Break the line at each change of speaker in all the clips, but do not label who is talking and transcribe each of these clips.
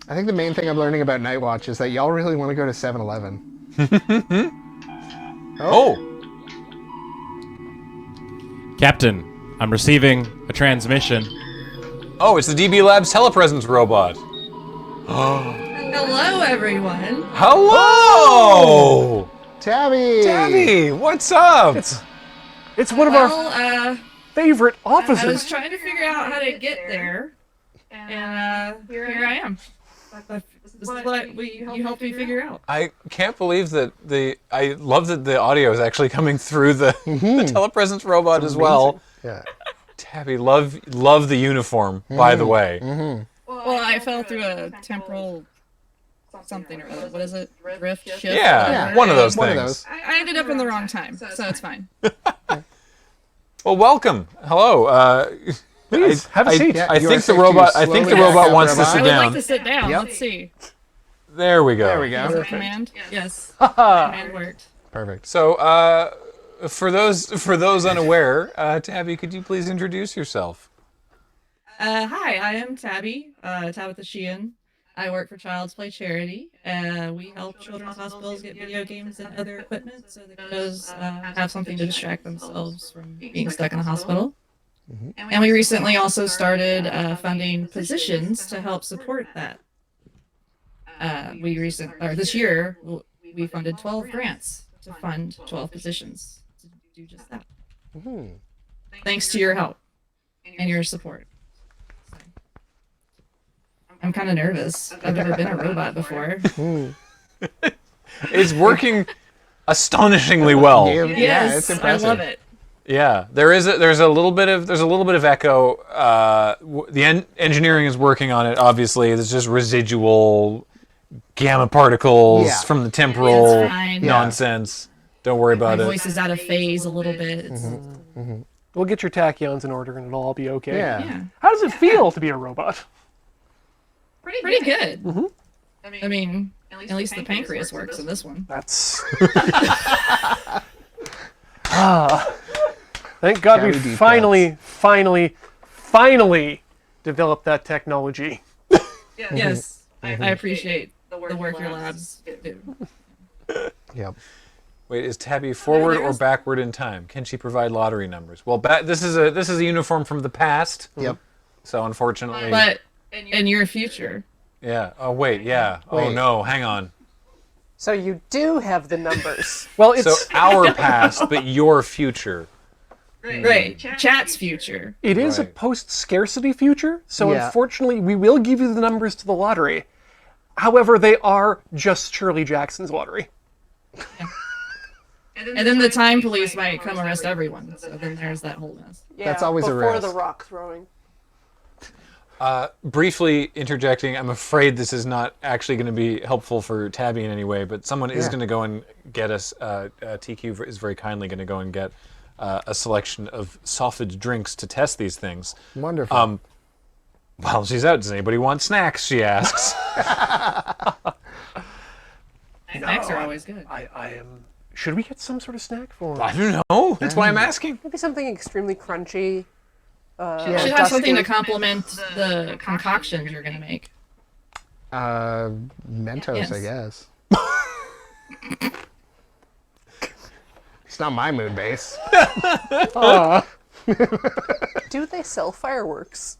I think the main thing I'm learning about Night Watch is that y'all really want to go to 7-Eleven.
Oh!
Captain, I'm receiving a transmission.
Oh, it's the DBLabs Telepresence Robot.
Hello, everyone.
Hello!
Tabby!
Tabby, what's up?
It's one of our favorite offices.
I was trying to figure out how to get there, and here I am. This is what you helped me figure out.
I can't believe that I love that the audio is actually coming through the telepresence robot as well.
Yeah.
Tabby, love the uniform, by the way.
Well, I fell through a temporal something or other. What is it? Rift? Shift?
Yeah, one of those
One of
things.
those.
I ended up in the wrong time, so it's fine.
Well, welcome. Hello.
Please, have a seat.
I think the robot wants to
I
sit
would
down.
like to sit down.
Yep.
Let's see.
There we go.
There we
Is
go.
it command? Yes. Command worked.
Perfect.
So, for those unaware, Tabby, could you please introduce yourself?
Hi, I am Tabby, Tabitha Sheehan. I work for Child's Play Charity. We help children's hospitals get video games and other equipment so the kiddos have something to distract themselves from being stuck in a hospital. And we recently also started funding positions to help support that. This year, we funded 12 grants to fund 12 positions to do just that. Thanks to your help and your support. I'm kind of nervous. I've never been a robot before.
It's working astonishingly well.
Yeah,
Yes,
it's impressive.
I love it.
Yeah, there's a little bit of echo. The engineering is working on it. Obviously, there's just residual gamma particles from the temporal
It's fine.
nonsense. Don't worry
My
about it.
voice is out of phase a little bit. It's,
We'll get your tachyons in order and it'll all be okay.
yeah,
How does it feel to be a robot?
pretty good. I mean, at least the pancreas works in this one.
That's... Thank God we
Tabby
finally developed that technology.
Yes, I appreciate the work your labs do.
Yep.
Wait, is Tabby forward or backward in time? Can she provide lottery numbers? Well, this is a uniform from the past.
Yep.
So unfortunately,
But in your future,
yeah. Oh wait, yeah. Oh
Wait.
no, hang on.
So you do have the numbers.
Well, it's
So our past, but your future.
right? Chat's future.
it is a
Right.
post-scarcity future, so
Yeah.
unfortunately we will give you the numbers to the lottery. However, they are just Shirley Jackson's lottery.
And then the time police might come arrest everyone. So then there's that whole mess.
Yeah,
That's always a
before
risk.
the rock throwing.
Briefly interjecting, I'm afraid this is not actually going to be helpful for Tabby in any way, but someone is going to go and get us, TQ is very kindly going to go and get a selection of sausage drinks to test these things.
Wonderful.
While she's out, does anybody want snacks, she asks.
Snacks are always good.
I am... Should we get some sort of snack for
I don't know, that's why I'm asking.
Maybe something extremely crunchy.
You should have something to complement the concoctions you're gonna make.
Mentos,
Yes.
I guess. It's not my moon base.
Do they sell fireworks?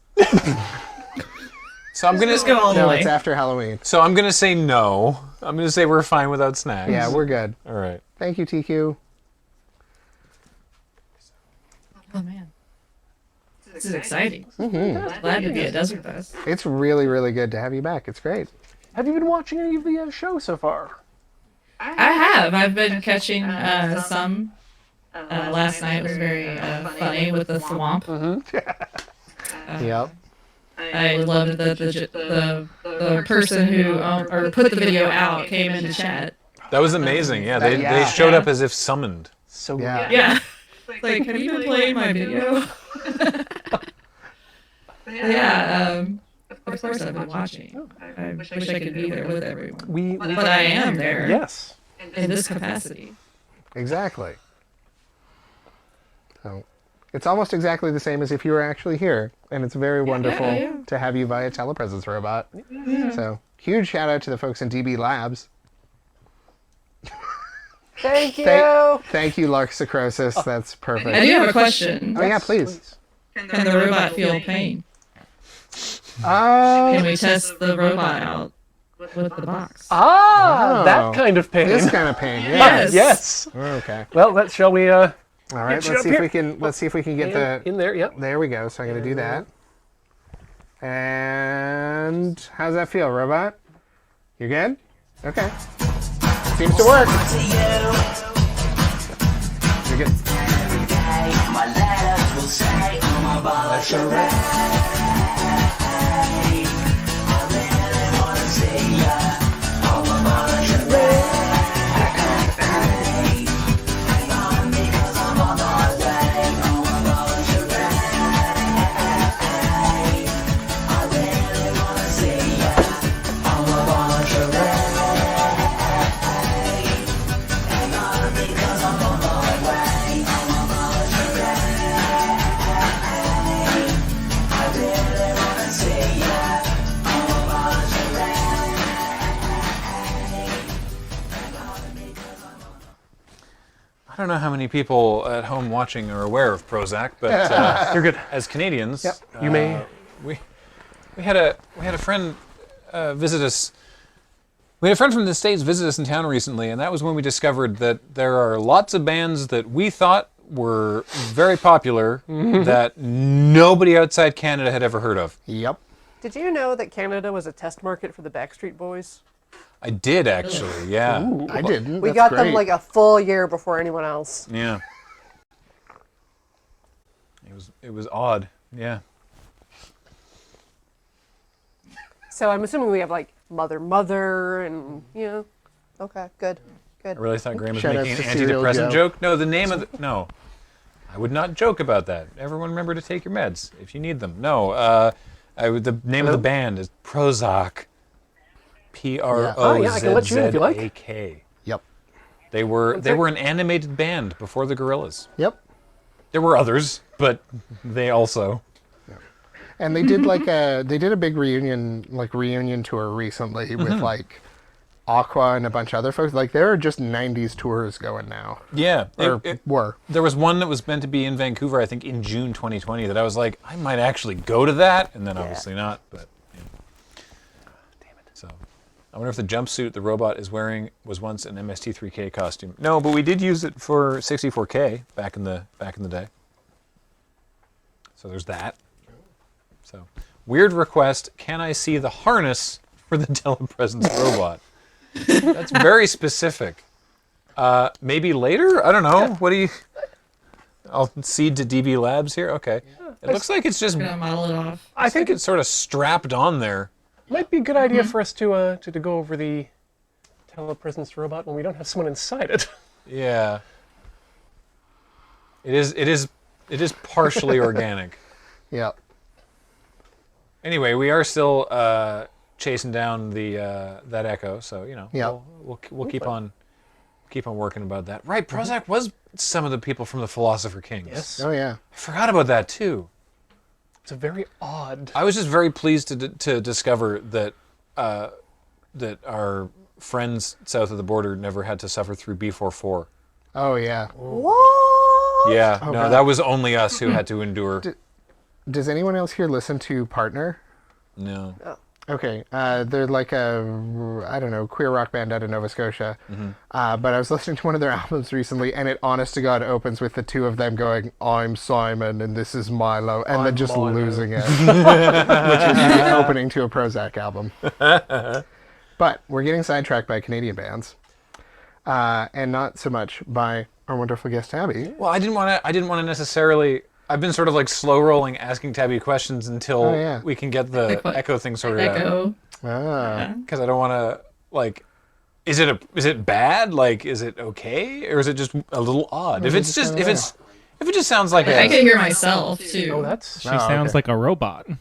So I'm gonna
Just go all the
No,
way.
it's after Halloween.
So I'm gonna say no. I'm gonna say we're fine without snacks.
Yeah, we're good.
All right.
Thank you, TQ.
Oh man, this is exciting. Glad to be a desert bus.
It's really, really good to have you back. It's great.
Have you been watching any of the show so far?
I have. I've been catching some. Last night was very funny with the thwomp.
Yep.
I loved that the person who or put the video out came into chat.
That was amazing. Yeah, they
Yeah.
showed up as if summoned.
So
Yeah.
Yeah. Like, have you been playing my video? Yeah. Of course I've been watching. I wish I could be there with everyone.
we
But I am there.
Yes.
In this capacity.
Exactly. So, it's almost exactly the same as if you were actually here, and it's very wonderful
yeah.
to have you via telepresence robot. So, huge shout out to the folks in DBLabs.
Thank you.
Thank you, Larxacrosis. That's perfect.
I do have a question.
Oh, yeah, please.
Can the robot feel pain? Can we test the robot out with the box?
Oh.
That kind of pain.
This kind of pain. Yeah.
Yes.
Yes.
Okay.
Well, shall we?
All right.
Get you
Let's
up
see if
here.
we can. Let's see if we can get the.
In there. Yep.
There we go. So I'm gonna do that. And how's that feel, robot? You good? Okay. Seems to work. You're good.
I don't know how many people at home watching are aware of Prozac, but
You're good.
as Canadians,
You may.
we had a friend visit us. We had a friend from the States visit us in town recently, and that was when we discovered that there are lots of bands that we thought were very popular that nobody outside Canada had ever heard of.
Yep.
Did you know that Canada was a test market for the Backstreet Boys?
I did actually, yeah.
I didn't.
We
That's
got
great.
them like a full year before anyone else.
Yeah. It was odd, yeah.
So I'm assuming we have like Mother, and Okay, good.
I really thought Graham was
Shout out
making an
to Serial
antidepressant
Joe.
joke. No, the name of the... No. I would not joke about that. Everyone remember to take your meds if you need them. No, the name of the band is Prozac. P-R-O-Z-Z-A-K.
Oh, yeah, I can let you in if you like.
Yep.
They were an animated band before the Gorillaz.
Yep.
There were others, but they also...
And they did a big reunion tour recently with like Aqua and a bunch of other folks. Like there are just 90s tours going now.
Yeah.
Were.
There was one that was meant to be in Vancouver, I think, in June 2020 that I was like, I might actually go to that, and then obviously not, but... Damn it. So... I wonder if the jumpsuit the robot is wearing was once an MST3K costume. No, but we did use it for 64K back in the day. So there's that. So weird request. Can I see the harness for the telepresence robot? That's very specific. Maybe later. I don't know. What do you? I'll cede to DBLabs here. Okay. It looks like it's just.
Gonna model it off.
I think
it's sort of strapped on there.
might be a good idea for us to go over the telepresence robot when we don't have someone inside it.
Yeah. It is partially organic.
Yep.
Anyway, we are still chasing down that echo, so
Yep.
we'll keep on working about that. Right, Prozac was some of the people from the Philosopher Kings.
Yes.
Oh yeah.
I forgot about that too.
It's a very odd.
I was just very pleased to discover that that our friends south of the border never had to suffer through B44.
Oh yeah.
What?
Yeah,
Oh,
no,
God.
that was only us who had to endure.
Does anyone else here listen to Partner?
No.
Okay, they're like a, I don't know, queer rock band out of Nova Scotia. But I was listening to one of their albums recently, and it honest to God opens with the two of them going, "I'm Simon, and this is Milo," and then just
Milo.
losing it, which is the opening to a Prozac album. But we're getting sidetracked by Canadian bands, and not so much by our wonderful guest Tabby.
Well, I didn't want to necessarily. I've been sort of like slow rolling, asking Tabby questions until we can get the echo thing sorted out.
Echo.
Ah.
Because I don't want to like. Is it bad? Like, is it okay, or is it just a little odd? If it just sounds like
I can hear myself too.
Oh, that's
She sounds like a robot.
I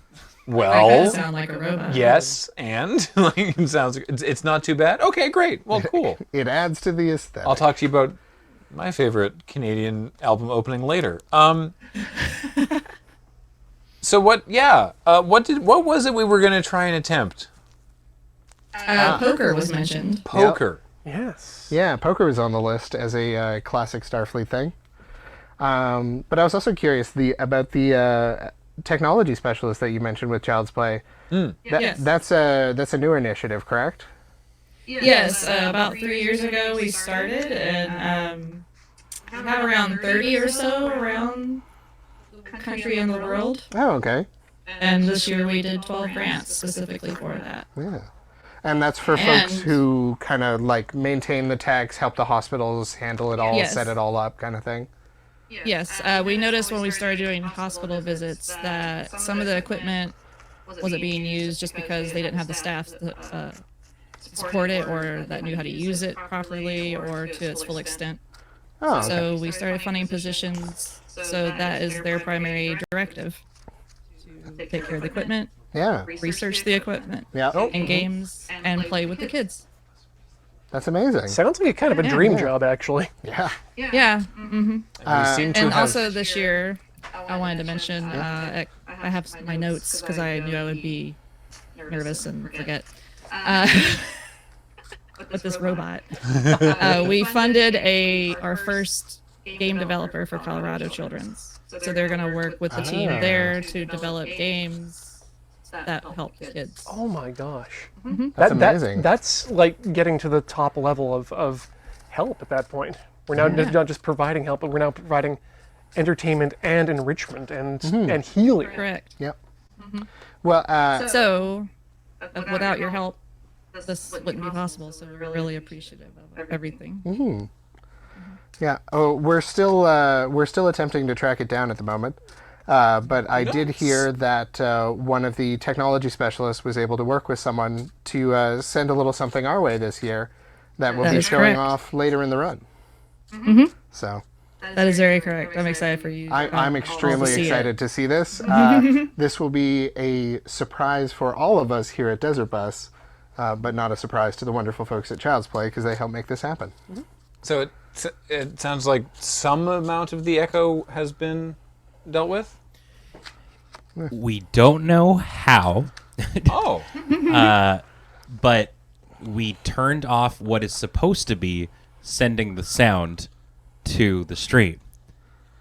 well,
sound like a robot.
yes, and like it sounds. It's not too bad. Okay, great. Well, cool.
It adds to the aesthetic.
I'll talk to you about my favorite Canadian album opening later. So what? Yeah. What was it we were going to try and attempt?
Poker was mentioned.
Poker.
Yes.
Yeah, poker was on the list as a classic Starfleet thing. But I was also curious about the technology specialist that you mentioned with Child's Play.
Yes.
That's a newer initiative, correct?
Yes, about 3 years ago we started, and we have around 30 or so around the country and the world.
Oh, okay.
And this year we did 12 grants specifically for that.
Yeah. And that's for
And-
folks who kind of like maintain the techs, help the hospitals handle it all,
Yes.
set it all up kind of thing.
Yes, we noticed when we started doing hospital visits that some of the equipment wasn't being used just because they didn't have the staff to support it or that knew how to use it properly or to its full extent.
Oh, okay.
So we started funding positions, so that is their primary directive, to take care of the equipment,
Yeah.
research the equipment,
Yeah.
and games, and play with the kids.
That's amazing.
Sounds like a kind of a dream job, actually.
Yeah.
Yeah.
We seem to
And
have
also this year, I wanted to mention, I have my notes because I knew I would be nervous and forget. With this robot. We funded our first game developer for Colorado Children's. So they're going to work with the team there to develop games that help the kids.
Oh my gosh.
That's amazing.
That's like getting to the top level of help at that point. We're now not just providing help, but we're now providing entertainment and enrichment and healing.
Correct.
Yep. Well,
So, without your help, this wouldn't be possible. So we're really appreciative of everything.
yeah. Oh, we're still attempting to track it down at the moment. But I did hear that one of the technology specialists was able to work with someone to send a little something our way this year that will
That
be
is
showing
correct.
off later in the run. So
That is very correct. I'm excited for you.
I'm
all
extremely
to see it.
excited to see this. This will be a surprise for all of us here at Desert Bus, but not a surprise to the wonderful folks at Child's Play because they help make this happen.
So it sounds like some amount of the echo has been dealt with.
We don't know how,
Oh,
but we turned off what is supposed to be sending the sound to the stream.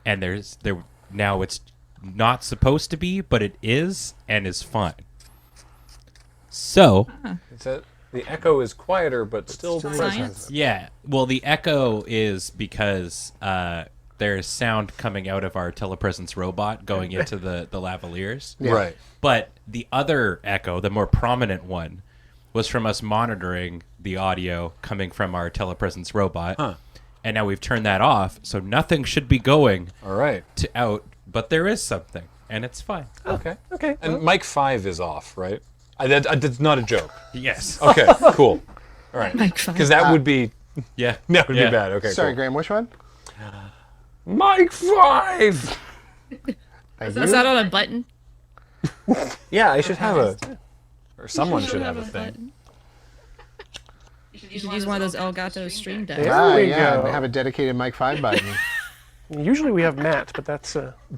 And now it's not supposed to be, but it is and is fine. So,
the echo is quieter, but still present.
Science.
yeah. Well, the echo is because there's sound coming out of our telepresence robot going into the lavaliers.
Yeah.
Right.
But the other echo, the more prominent one, was from us monitoring the audio coming from our telepresence robot.
Huh.
And now we've turned that off, so nothing should be going
All right.
to out, but there is something, and it's fine.
Okay.
Okay.
And mic 5 is off, right? That's not a joke.
Yes.
Okay. Cool. All right.
Mic 5.
Because that would be
Yeah.
that would
Yeah.
be bad. Okay.
Sorry,
cool.
Graham, which one?
Mic 5.
Thank
Is
you.
that on a button?
Yeah, I should have or someone should have a thing.
You should use one of those Elgato Stream Decks.
There we
yeah,
go.
have a dedicated Mic 5 button.
Usually we have Matt, but that's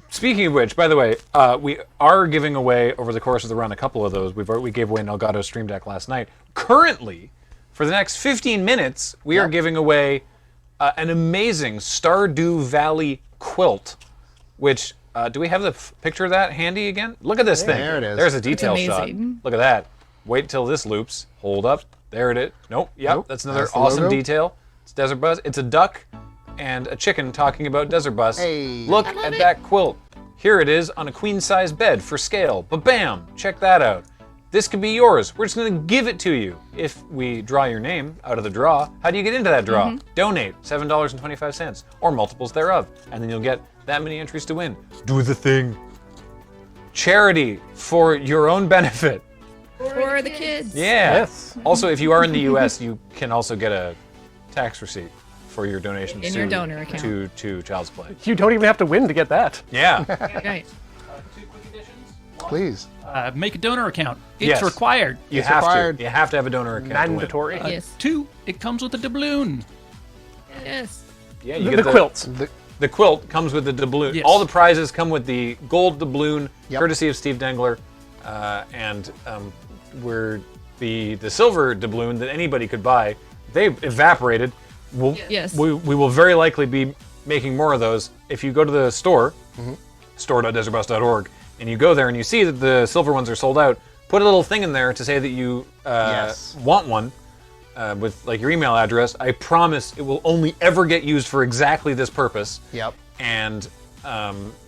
Speaking of which, by the way, we are giving away over the course of the run a couple of those. We gave away an Elgato Stream Deck last night. Currently, for the next 15 minutes, we are giving away an amazing Stardew Valley quilt, which, do we have the picture of that handy again? Look at this thing.
There it is.
There's a detail shot.
amazing.
Look at that. Wait till this loops. Hold up. There it is. Nope. Yep.
Nope.
That's another
That's the
awesome
logo.
detail. It's Desert Bus. It's a duck and a chicken talking about Desert Bus.
Hey.
Look at that quilt. Here it is on a queen-size bed for scale. But bam! Check that out. This could be yours. We're just going to give it to you. If we draw your name out of the draw, how do you get into that draw? Donate $7.25 or multiples thereof, and then you'll get that many entries to win. Do the thing. Charity for your own benefit.
For the kids.
Yeah.
Yes.
Also, if you are in the U.S., you can also get a tax receipt for your donations
In your donor account.
to Child's Play.
you don't even have to win to get that.
Yeah.
Right.
Please.
Make a donor account. It's
Yes.
required.
You
It's
have
required.
to. You have to have a donor account. to win.
Mandatory.
Yes.
2, it comes with a doubloon.
Yes.
Yeah, you
The
get
quilt.
The quilt comes with the doubloon.
Yes.
All the prizes come with the gold doubloon,
Yep.
courtesy of Steve Dengler, and we're the silver doubloon that anybody could buy, they've evaporated.
Yes.
We will very likely be making more of those. If you go to the store, store.desertbus.org, and you go there and you see that the silver ones are sold out, put a little thing in there to say that you want one with like your email address. I promise it will only ever get used for exactly this purpose.
Yep.
And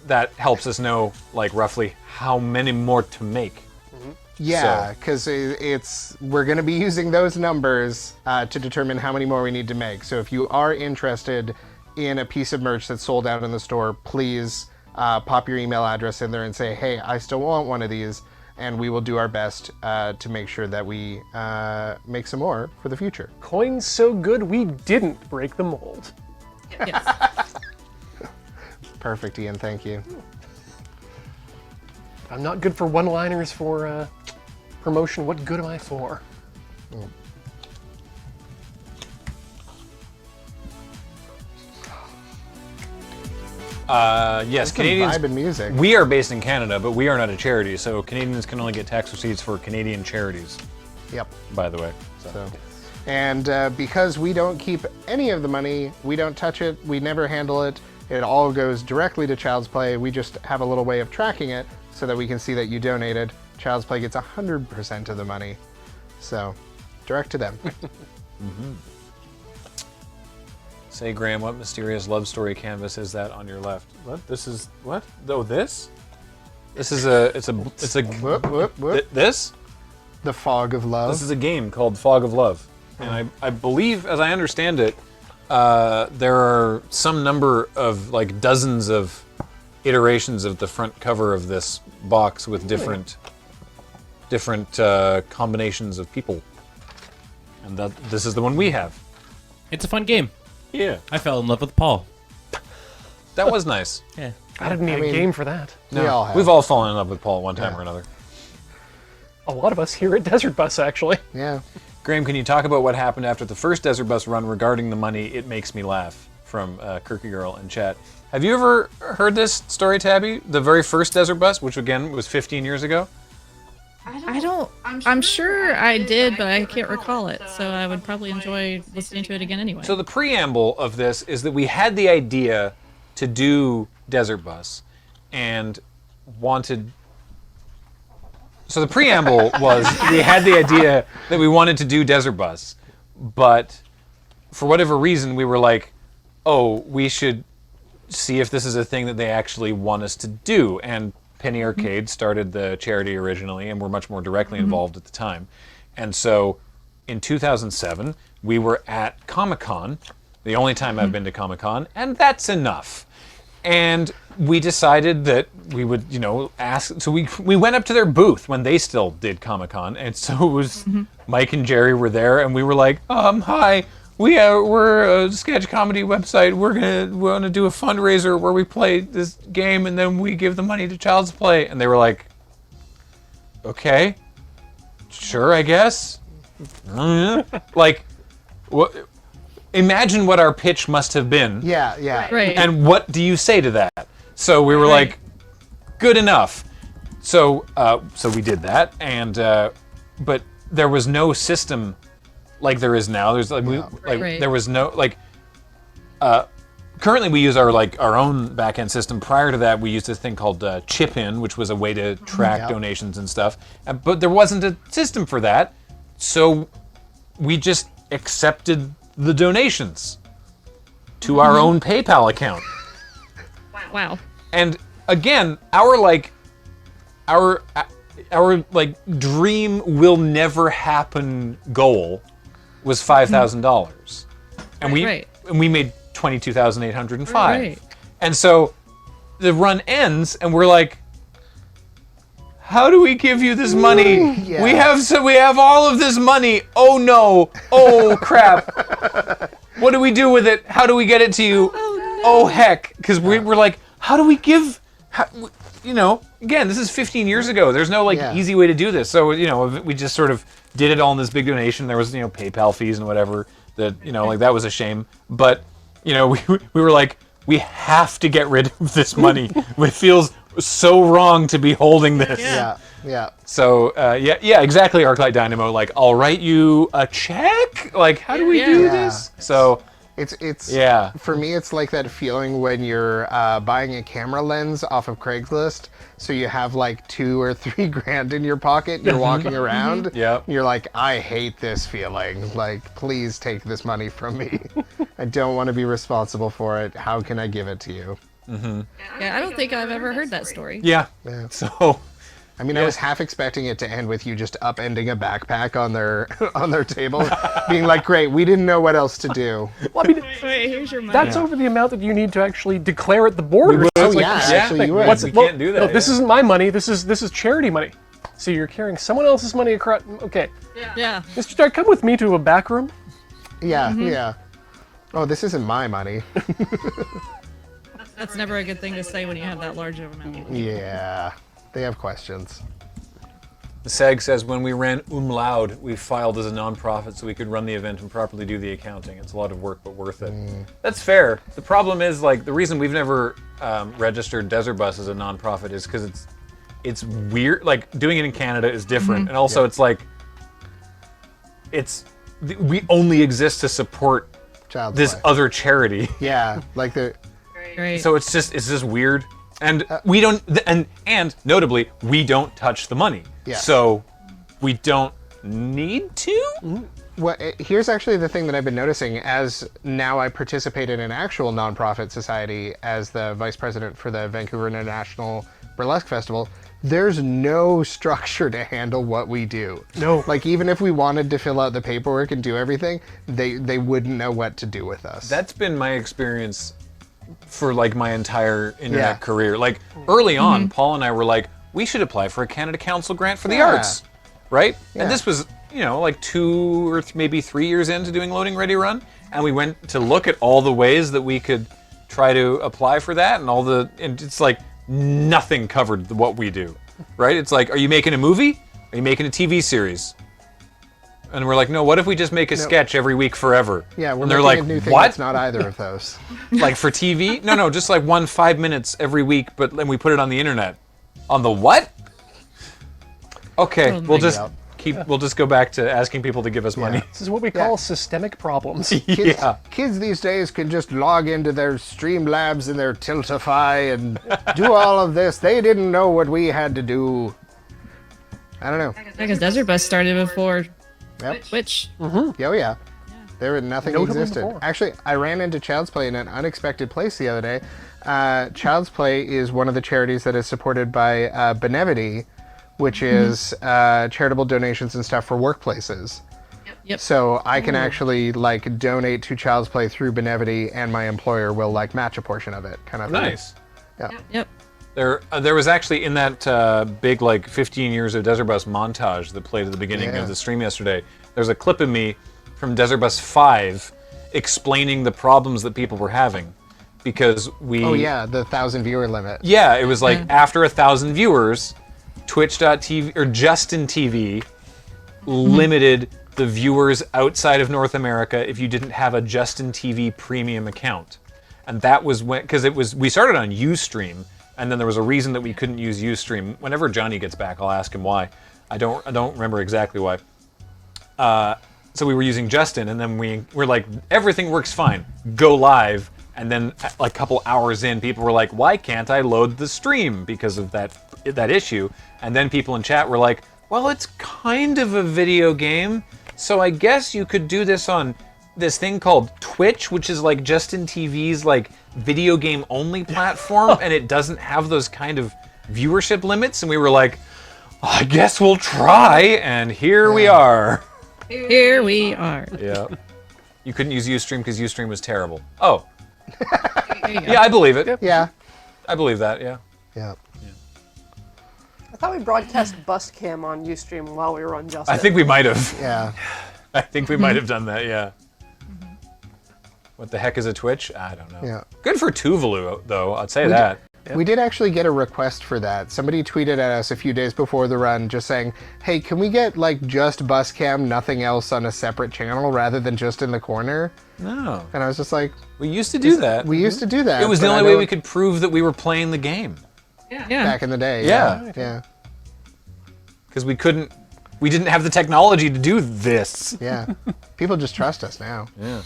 that helps us know like roughly how many more to make.
Yeah, because we're going to be using those numbers to determine how many more we need to make. So if you are interested in a piece of merch that's sold out in the store, please pop your email address in there and say, hey, I still want one of these, and we will do our best to make sure that we make some more for the future.
Coins so good we didn't break the mold.
Yes.
Perfect, Ian. Thank you.
I'm not good for one-liners for promotion. What good am I for?
Yes,
Some
Canadians.
vibe and music.
We are based in Canada, but we are not a charity, so Canadians can only get tax receipts for Canadian charities.
Yep.
By the way.
So, and because we don't keep any of the money, we don't touch it, we never handle it. It all goes directly to Child's Play. We just have a little way of tracking it so that we can see that you donated. Child's Play gets 100% of the money. So, direct to them.
Say, Graham, what mysterious love story canvas is that on your left? What? This is what? Oh, this? This is it's a
Whoop, whoop, whoop.
This?
The Fog of Love.
This is a game called Fog of Love, and I believe, as I understand it, there are some number of like dozens of iterations of the front cover of this box with different combinations of people, and this is the one we have.
It's a fun game.
Yeah,
I fell in love with Paul.
that was nice.
Yeah.
I didn't need a game for that.
We all have.
We've all fallen in love with Paul at one time or another.
A lot of us here at Desert Bus, actually.
Yeah.
Graham, can you talk about what happened after the first Desert Bus run regarding the money? It makes me laugh, from Kirky Girl in chat. Have you ever heard this story, Tabby? The very first Desert Bus, which again was 15 years ago?
I'm sure I did, but I can't recall it. So I would probably enjoy listening to it again anyway.
So the preamble of this is that we had the idea to do Desert Bus and wanted... So the preamble was we had the idea that we wanted to do Desert Bus, but for whatever reason we were like, oh, we should see if this is a thing that they actually want us to do. And Penny Arcade started the charity originally and were much more directly involved at the time. And so in 2007, we were at Comic-Con, the only time I've been to Comic-Con, and that's enough. And we decided that we would, ask. So we went up to their booth when they still did Comic-Con, and so it was Mike and Jerry were there, and we were like, hi, we're a sketch comedy website. We're gonna do a fundraiser where we play this game, and then we give the money to Child's Play. And they were like, okay, sure, I guess. Like, what? Imagine what our pitch must have been.
Yeah, yeah.
Right.
And what do you say to that? So we were like, good enough. So we did that, and but there was no system like there is now. There's like, there was no like. Currently, we use our own back-end system. Prior to that, we used this thing called Chip In, which was a way to track donations and stuff. But there wasn't a system for that, so we just accepted the donations to our own PayPal account.
Wow.
And again, our dream will never happen goal was $5,000, and we made 22,805.
Right.
And so the run ends, and we're like, how do we give you this money?
Yeah.
We have all of this money. Oh no! Oh crap! What do we do with it? How do we get it to you? Oh heck! Because we were like, how do we give? Again, this is 15 years ago. There's no easy way to do this. So we just sort of did it all in this big donation. There was PayPal fees and whatever. That that was a shame. But we were like, we have to get rid of this money. It feels so wrong to be holding this.
Yeah. Yeah.
So yeah, exactly. Arclight Dynamo. Like, I'll write you a check. Like, how do we do
Yeah.
this? So
It's
Yeah.
For me, it's like that feeling when you're buying a camera lens off of Craigslist, so you have like $2 or $3 grand in your pocket. And you're walking around.
Yep.
You're like, I hate this feeling. Like, please take this money from me. I don't want to be responsible for it. How can I give it to you?
Yeah, I don't think I've ever heard that story.
yeah.
Yeah.
So
I mean, I was half expecting it to end with you just upending a backpack on their on their table, being like, "Great, we didn't know what else to do."
Well, I mean,
Wait, here's your money.
that's over the amount that you need to actually declare at the board.
Oh
It's like,
yeah, actually, you would.
we can't do that.
No, this isn't my money. This is charity money. So you're carrying someone else's money across. Okay,
Yeah.
Mr. Stark, come with me to a back room.
Yeah, yeah. Oh, this isn't my money.
That's never a good thing to say when you have that large of amount.
Yeah, they have questions.
The SAG says when we ran Loud, we filed as a nonprofit so we could run the event and properly do the accounting. It's a lot of work, but worth it. That's fair. The problem is, like, the reason we've never registered Desert Bus as a nonprofit is because it's weird. Like, doing it in Canada is different, and also it's like we only exist to support
Child's
this
play.
other charity.
Yeah, like the
Great.
So it's just weird, and we don't, and notably, we don't touch the money.
Yeah.
So we don't need to.
Well, here's actually the thing that I've been noticing as now I participate in an actual nonprofit society as the vice president for the Vancouver International Burlesque Festival. There's no structure to handle what we do.
No.
Like, even if we wanted to fill out the paperwork and do everything, they wouldn't know what to do with us.
That's been my experience for like my entire internet
Yeah.
career. Like early on, Paul and I were like, we should apply for a Canada Council grant for the arts, right?
Yeah.
And this was, like 2 or maybe 3 years into doing Loading Ready Run, and we went to look at all the ways that we could try to apply for that, and it's like nothing covered what we do, right? It's like, are you making a movie? Are you making a TV series? And we're like, no, what if we just make a sketch every week forever?
Yeah, we're
and they're
making
like,
a new thing
what?
that's not either of those.
Like for TV? No, just like 5 minutes every week, but then we put it on the internet. On the what? Okay, we'll just we'll just go back to asking people to give us money.
This is what we call systemic problems.
Kids these days can just log into their Streamlabs and their Tiltify and do all of this. They didn't know what we had to do. I don't know.
Because Desert Bus started before
Yep.
Twitch.
Oh yeah. There nothing
Notably
existed.
before.
Actually, I ran into Child's Play in an unexpected place the other day. Child's Play is one of the charities that is supported by Benevity, which is charitable donations and stuff for workplaces.
Yep.
So I can actually like donate to Child's Play through Benevity, and my employer will like match a portion of it, kind of thing.
Nice.
Yep.
There was actually in that big like 15 years of Desert Bus montage that played at the beginning
Yeah.
of the stream yesterday. There's a clip of me from Desert Bus 5 explaining the problems that people were having because we.
Oh yeah, the 1,000 viewer limit.
Yeah, it was like after 1,000 viewers, Twitch.tv or Justin TV limited the viewers outside of North America if you didn't have a Justin TV premium account, and that was when because we started on Ustream. And then there was a reason that we couldn't use Ustream. Whenever Johnny gets back, I'll ask him why. I don't remember exactly why. So we were using Justin, and then we're like, everything works fine. Go live, and then like a couple hours in, people were like, why can't I load the stream because of that issue? And then people in chat were like, well, it's kind of a video game, so I guess you could do this on this thing called Twitch, which is like Justin TV's like video game only platform, and it doesn't have those kind of viewership limits. And we were like, I guess we'll try, and here we are.
Here we are.
Yeah. You couldn't use Ustream because Ustream was terrible. Oh.
There you go.
Yeah, I believe it.
Yeah.
I believe that, yeah.
Yeah.
I thought we broadcast Bust Cam on Ustream while we were on Justin.
I think we might have.
Yeah.
I think we might have done that, yeah. What the heck is a Twitch? I don't know.
Yeah.
Good for Tuvalu, though, I'd say that.
We did actually get a request for that. Somebody tweeted at us a few days before the run just saying, hey, can we get like just Buscam, nothing else on a separate channel rather than just in the corner?
No.
And I was just like,
We used to do that.
we used to do that.
It was the
but I
only way
don't-
we could prove that we were playing the game.
Yeah.
back in the day.
Yeah.
Yeah.
because we didn't have the technology to do this.
Yeah. People just trust us now.
Yeah.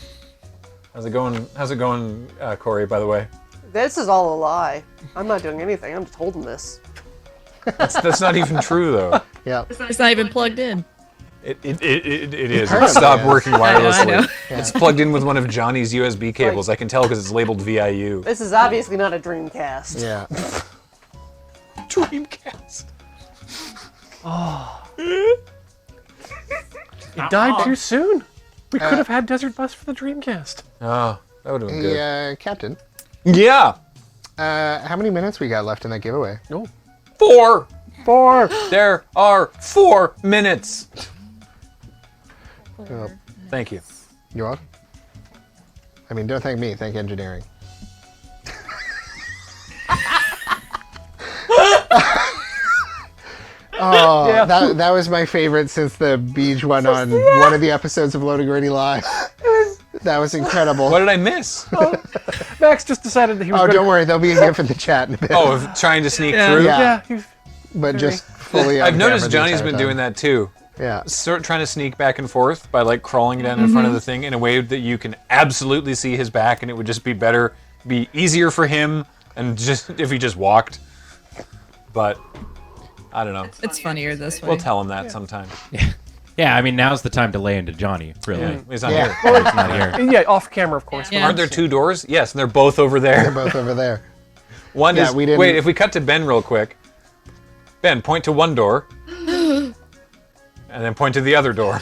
How's it going, Corey, by the way?
This is all a lie. I'm not doing anything. I'm just holding this.
That's not even true, though.
Yeah.
It's not even plugged in.
It is.
Apparently
It stopped
is.
working
I
wirelessly.
know.
It's plugged in with one of Johnny's USB cables. I can tell because it's labeled VIU.
This is obviously not a Dreamcast.
Yeah.
Dreamcast.
It died too soon. We could have had Desert Bus for the Dreamcast.
Oh, that would have been good.
Hey, Captain.
Yeah.
How many minutes we got left in that giveaway?
No.
4.
4.
There are 4 minutes.
Oh,
Thank you.
you're welcome. I mean, don't thank me. Thank engineering. Oh,
Yeah.
that was my favorite since the Beach one on one of the episodes of Loading Ready Live. That was incredible.
What did I miss?
Max just decided that he was
Oh,
gonna...
don't worry. There'll be a gif in the chat in a bit.
Oh, of trying to sneak
Yeah.
through?
Yeah.
Yeah,
But just fully
I've
on
noticed
camera the
Johnny's
entire
been
time.
doing that too.
Yeah.
Sort of trying to sneak back and forth by like crawling down in front of the thing in a way that you can absolutely see his back, and it would just be easier for him, and just if he just walked. But I don't know.
It's funnier this way.
We'll tell him that sometime.
Yeah, I mean, now's the time to lay into Johnny, really.
Yeah, he's not
Yeah.
here.
He's not here.
Yeah, off camera, of course.
Yeah.
Aren't there 2 doors? Yes, and they're both over
They're
there.
both over there.
One
Yeah,
is.
we didn't-
Wait, if we cut to Ben real quick. Ben, point to one door. And then point to the other door.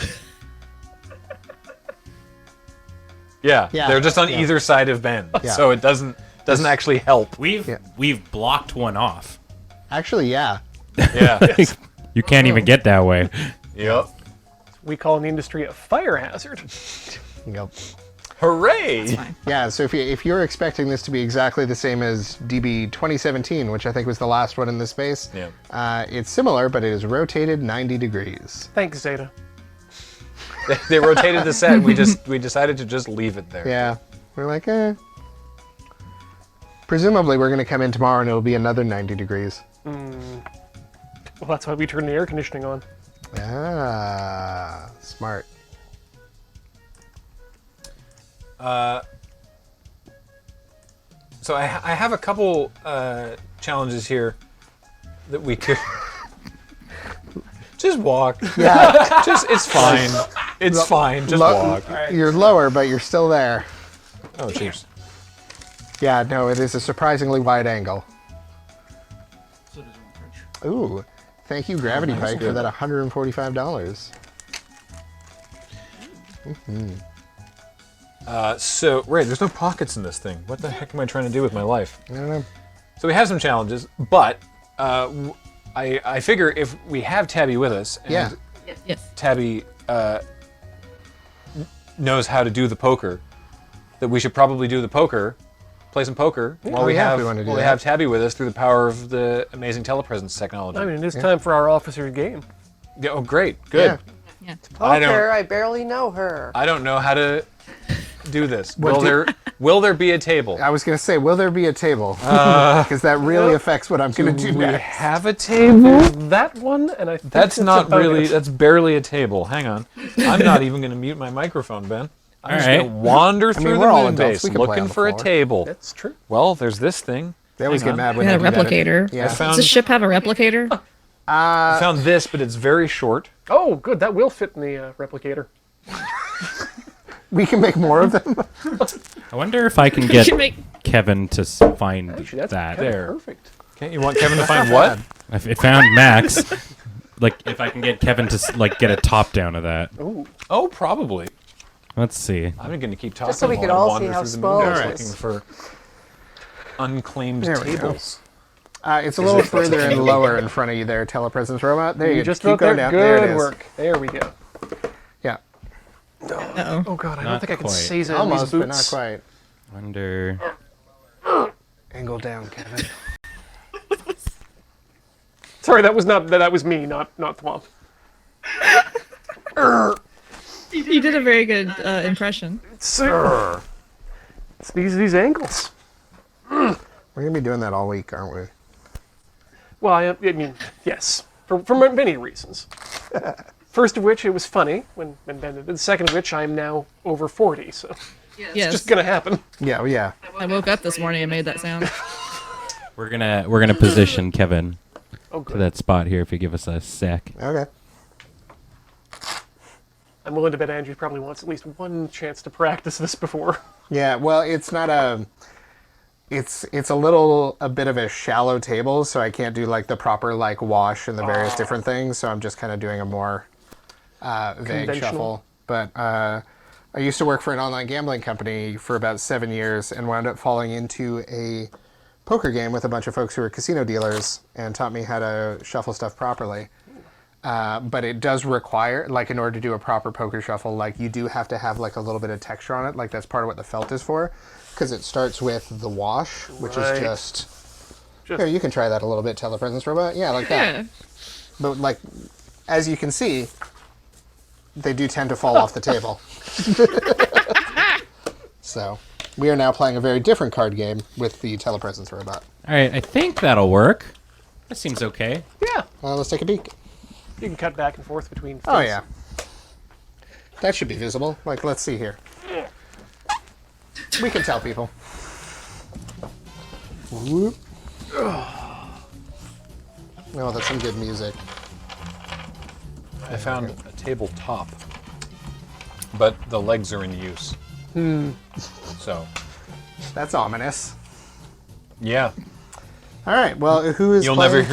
Yeah,
Yeah.
they're just on
Yeah.
either side of Ben,
Yeah.
so it doesn't actually help.
We've blocked one off.
Actually, yeah.
Yeah.
You can't even get that way.
Yep.
We call in the industry a fire hazard.
Yep.
Hooray!
Yeah, so if you're expecting this to be exactly the same as DB2017, which I think was the last one in this space,
Yeah.
it's similar, but it is rotated 90 degrees.
Thanks, Zeta.
They rotated the set. We decided to just leave it there.
Yeah, we're like, eh. Presumably, we're going to come in tomorrow and it'll be another 90 degrees.
Well, that's why we turn the air conditioning on.
Ah, smart.
So I have a couple challenges here that we could just walk.
Yeah,
It's fine. It's fine. Just walk.
you're lower, but you're still there.
Oh, cheers.
Yeah, no, it is a surprisingly wide angle. Ooh, thank you, Gravity Pike, for that $145.
So, Ray, there's no pockets in this thing. What the heck am I trying to do with my life?
I don't know.
So we have some challenges, but I figure if we have Tabby with us, and
Yeah.
Yes.
Tabby knows how to do the poker, that we should probably do the poker, play some poker while
Oh,
we
yeah, if
have
we wanna do
while we
that.
have Tabby with us through the power of the amazing telepresence technology.
I mean, it is time for our officer's game.
Yeah, oh, great, good.
Yeah.
I don't-
Poker, I barely know her.
I don't know how to do this. Will there be a table?
I was going to say, will there be a table? Because that really affects what I'm going to do
We
next.
have a table.
That one, and I think
That's not
about
really.
it.
That's barely a table. Hang on. I'm not even going to mute my microphone, Ben. I'm just
All
going to wander through
mean,
the
we're all
moon
adults.
base
We can play
looking
on the
for a
floor.
table.
That's true.
Well, there's this thing.
They always
Hang
get
on.
mad when
We
they
had a
do that.
replicator.
Yeah.
I found,
Does the ship have a replicator?
I found this, but it's very short.
Oh, good. That will fit in the replicator.
We can make more of them.
I wonder if I can get
can make-
Kevin to find
Actually, that's
that.
kinda
There.
perfect.
Okay, you want Kevin to find what?
I found Max. Like, if I can get Kevin to get a top down of that.
Ooh.
Oh, probably.
Let's see.
I'm going to keep talking
so we
while
could
I
all
wander
see how
through the moon
small
base
it
looking
is.
for unclaimed
There we go.
tables.
It's a little further and lower in front of you there, Telepresence Robot. There you
You
go.
just
Keep
wrote
going
there.
down. There it
Good
is.
work. There we go.
Yeah.
Uh-oh.
Oh god, I
Not
don't think I can
quite.
say that in
Almost,
these
but not
boots.
quite.
Wonder.
Angle down, Kevin.
Sorry, that was me, not Thwomp.
You did a very good impression.
It's these angles.
We're going to be doing that all week, aren't we?
Well, I mean, yes. for many reasons. First of which, it was funny when Ben did it. The second of which, I'm now over 40, so
Yes.
it's just gonna happen.
Yeah, yeah.
I woke up this morning and made that sound.
We're gonna position Kevin
Oh,
to
good.
that spot here if you give us a sec.
Okay.
I'm willing to bet Andrew probably wants at least one chance to practice this before.
Yeah, well, it's not a... It's a bit of a shallow table, so I can't do like the proper like wash and the various different things. So I'm just kind of doing a more vague
Conventional.
shuffle. But I used to work for an online gambling company for about 7 years and wound up falling into a poker game with a bunch of folks who were casino dealers and taught me how to shuffle stuff properly. But it does require, like, in order to do a proper poker shuffle, like, you do have to have, like, a little bit of texture on it. Like, that's part of what the felt is for. Because it starts with the wash, which
Right.
is just... Here, you can try that a little bit, Telepresence Robot. Yeah, like that.
Yeah.
But, like, as you can see, they do tend to fall off the table. So, we are now playing a very different card game with the Telepresence Robot.
All right, I think that'll work. That seems okay.
Yeah.
Let's take a peek.
You can cut back and forth between.
Oh,
faces.
yeah. That should be visible. Like, let's see here. We can tell people. Whoop. Oh, that's some good music.
I found a tabletop, but the legs are in use. So,
That's ominous.
yeah,
All right. Well, who is
you'll
playing?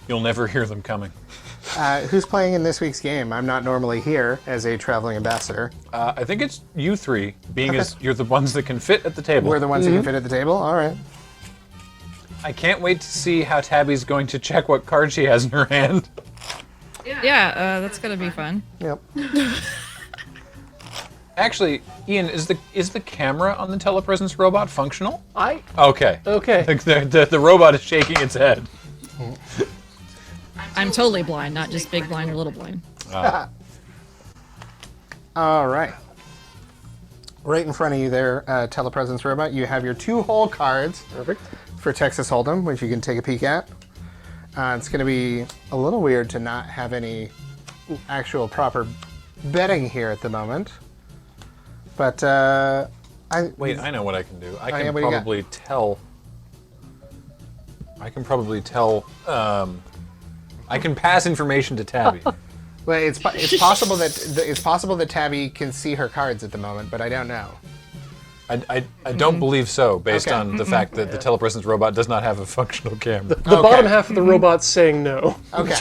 never hear them coming.
Who's playing in this week's game? I'm not normally here as a traveling ambassador.
I think it's you three, being as you're the ones that can fit at the table.
We're the ones who can fit at the table. All right.
I can't wait to see how Tabby's going to check what card she has in her hand.
Yeah, that's gonna be fun.
Yep.
Actually, Ian, is the camera on the Telepresence Robot functional?
Okay.
Okay. The robot is shaking its head.
I'm totally blind, not just big blind or little blind.
All right. Right in front of you there, Telepresence Robot, you have your 2 hole cards
Perfect.
for Texas Hold'em, which you can take a peek at. It's going to be a little weird to not have any actual proper betting here at the moment. But,
Wait, I know what I can do. I
yeah,
can
what do you got?
probably tell. I can pass information to Tabby.
Well, it's possible that Tabby can see her cards at the moment, but I don't know.
I don't believe so, based
Okay.
on the fact that the Telepresence Robot does not have a functional camera.
The bottom half of the robot's saying no.
Okay.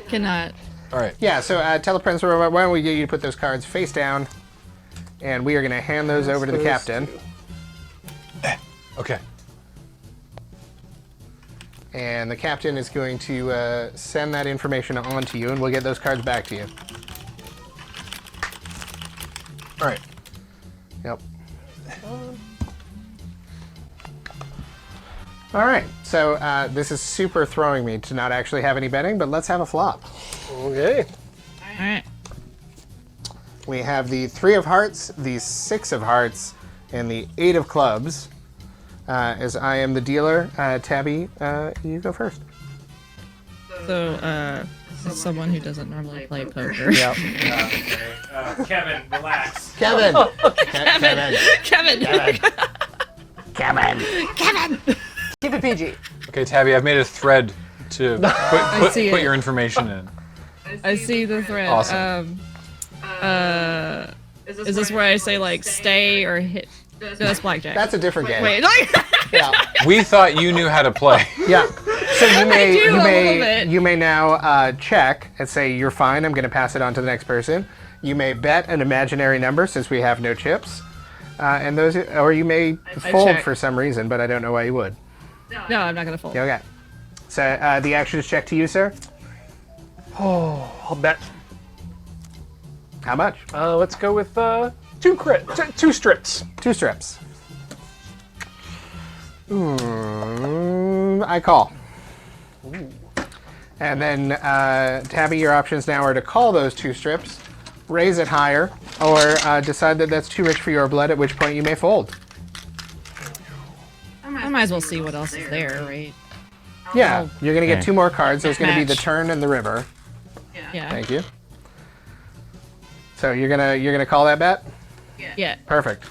Cannot.
All right.
Yeah. So, Telepresence Robot, why don't we get you to put those cards face down, and we are going to hand those over to the captain,
Okay.
and the captain is going to send that information on to you, and we'll get those cards back to you.
All right.
Yep. All right. So this is super throwing me to not actually have any betting, but let's have a flop.
Okay.
All right.
We have the 3 of hearts, the 6 of hearts, and the 8 of clubs. As I am the dealer, Tabby, you go first.
So, this is someone who doesn't normally play poker.
Yep.
Kevin, relax.
Kevin. Kevin.
Kevin.
Kevin.
Keep it PG.
Okay, Tabby, I've made a thread to put
see
put
it.
your information in.
I see the thread.
Awesome.
Is this where I say like stay or hit? No, that's blackjack.
That's a different game.
Wait, like,
Yeah.
We thought you knew how to play.
Yeah. So you may
do a little bit.
you may now check and say you're fine. I'm going to pass it on to the next person. You may bet an imaginary number since we have no chips, and those, or you may fold
check.
for some reason, but I don't know why you would.
no, I'm not gonna fold.
Okay. So the action is check to you, sir.
I'll bet.
How much?
Let's go with 2 strips.
2 strips. I call. And then, Tabby, your options now are to call those 2 strips, raise it higher, or decide that that's too rich for your blood, at which point you may fold.
I might as well see what else is there, right?
Yeah, you're going to get
Okay.
2 more cards. There's going to be the
Match.
turn and the river.
Yeah.
Thank you. So you're gonna call that bet?
Yeah.
Perfect.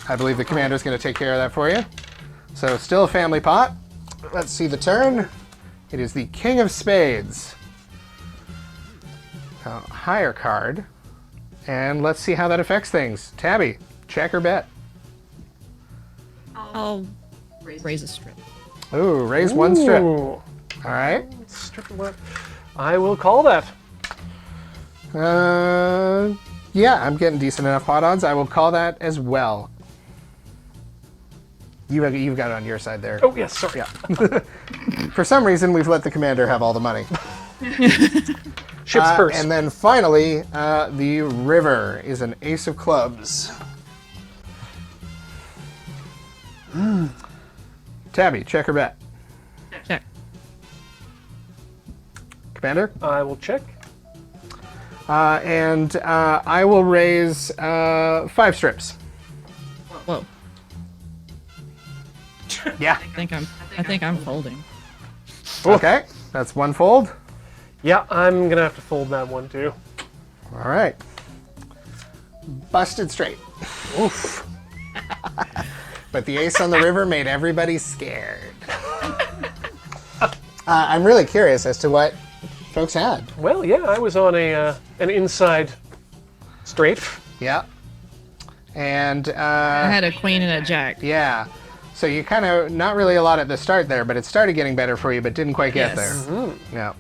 I believe the commander's going to take care of that for you. So still a family pot. Let's see the turn. It is the King of Spades. Higher card. And let's see how that affects things. Tabby, check or bet?
I'll raise a strip.
Ooh, raise 1 strip.
Ooh.
All right.
Strip of what? I will call that.
Yeah, I'm getting decent enough pot odds. I will call that as well. You've got it on your side there.
Oh, yes, sorry.
Yeah. For some reason, we've let the commander have all the money.
Ships first.
And then finally, the river is an ace of clubs. Tabby, check or bet?
Check.
Commander?
I will check.
And I will raise 5 strips.
Whoa.
Yeah.
I think I'm folding.
Okay, that's 1 fold.
Yeah, I'm gonna have to fold that one too.
All right. Busted straight.
Oof.
But the ace on the river made everybody scared. I'm really curious as to what folks had.
Well, yeah, I was on an inside straight.
Yeah. And
I had a queen and a jack.
yeah. So you kind of, not really a lot at the start there, but it started getting better for you, but didn't quite get
Yes.
there. Yeah.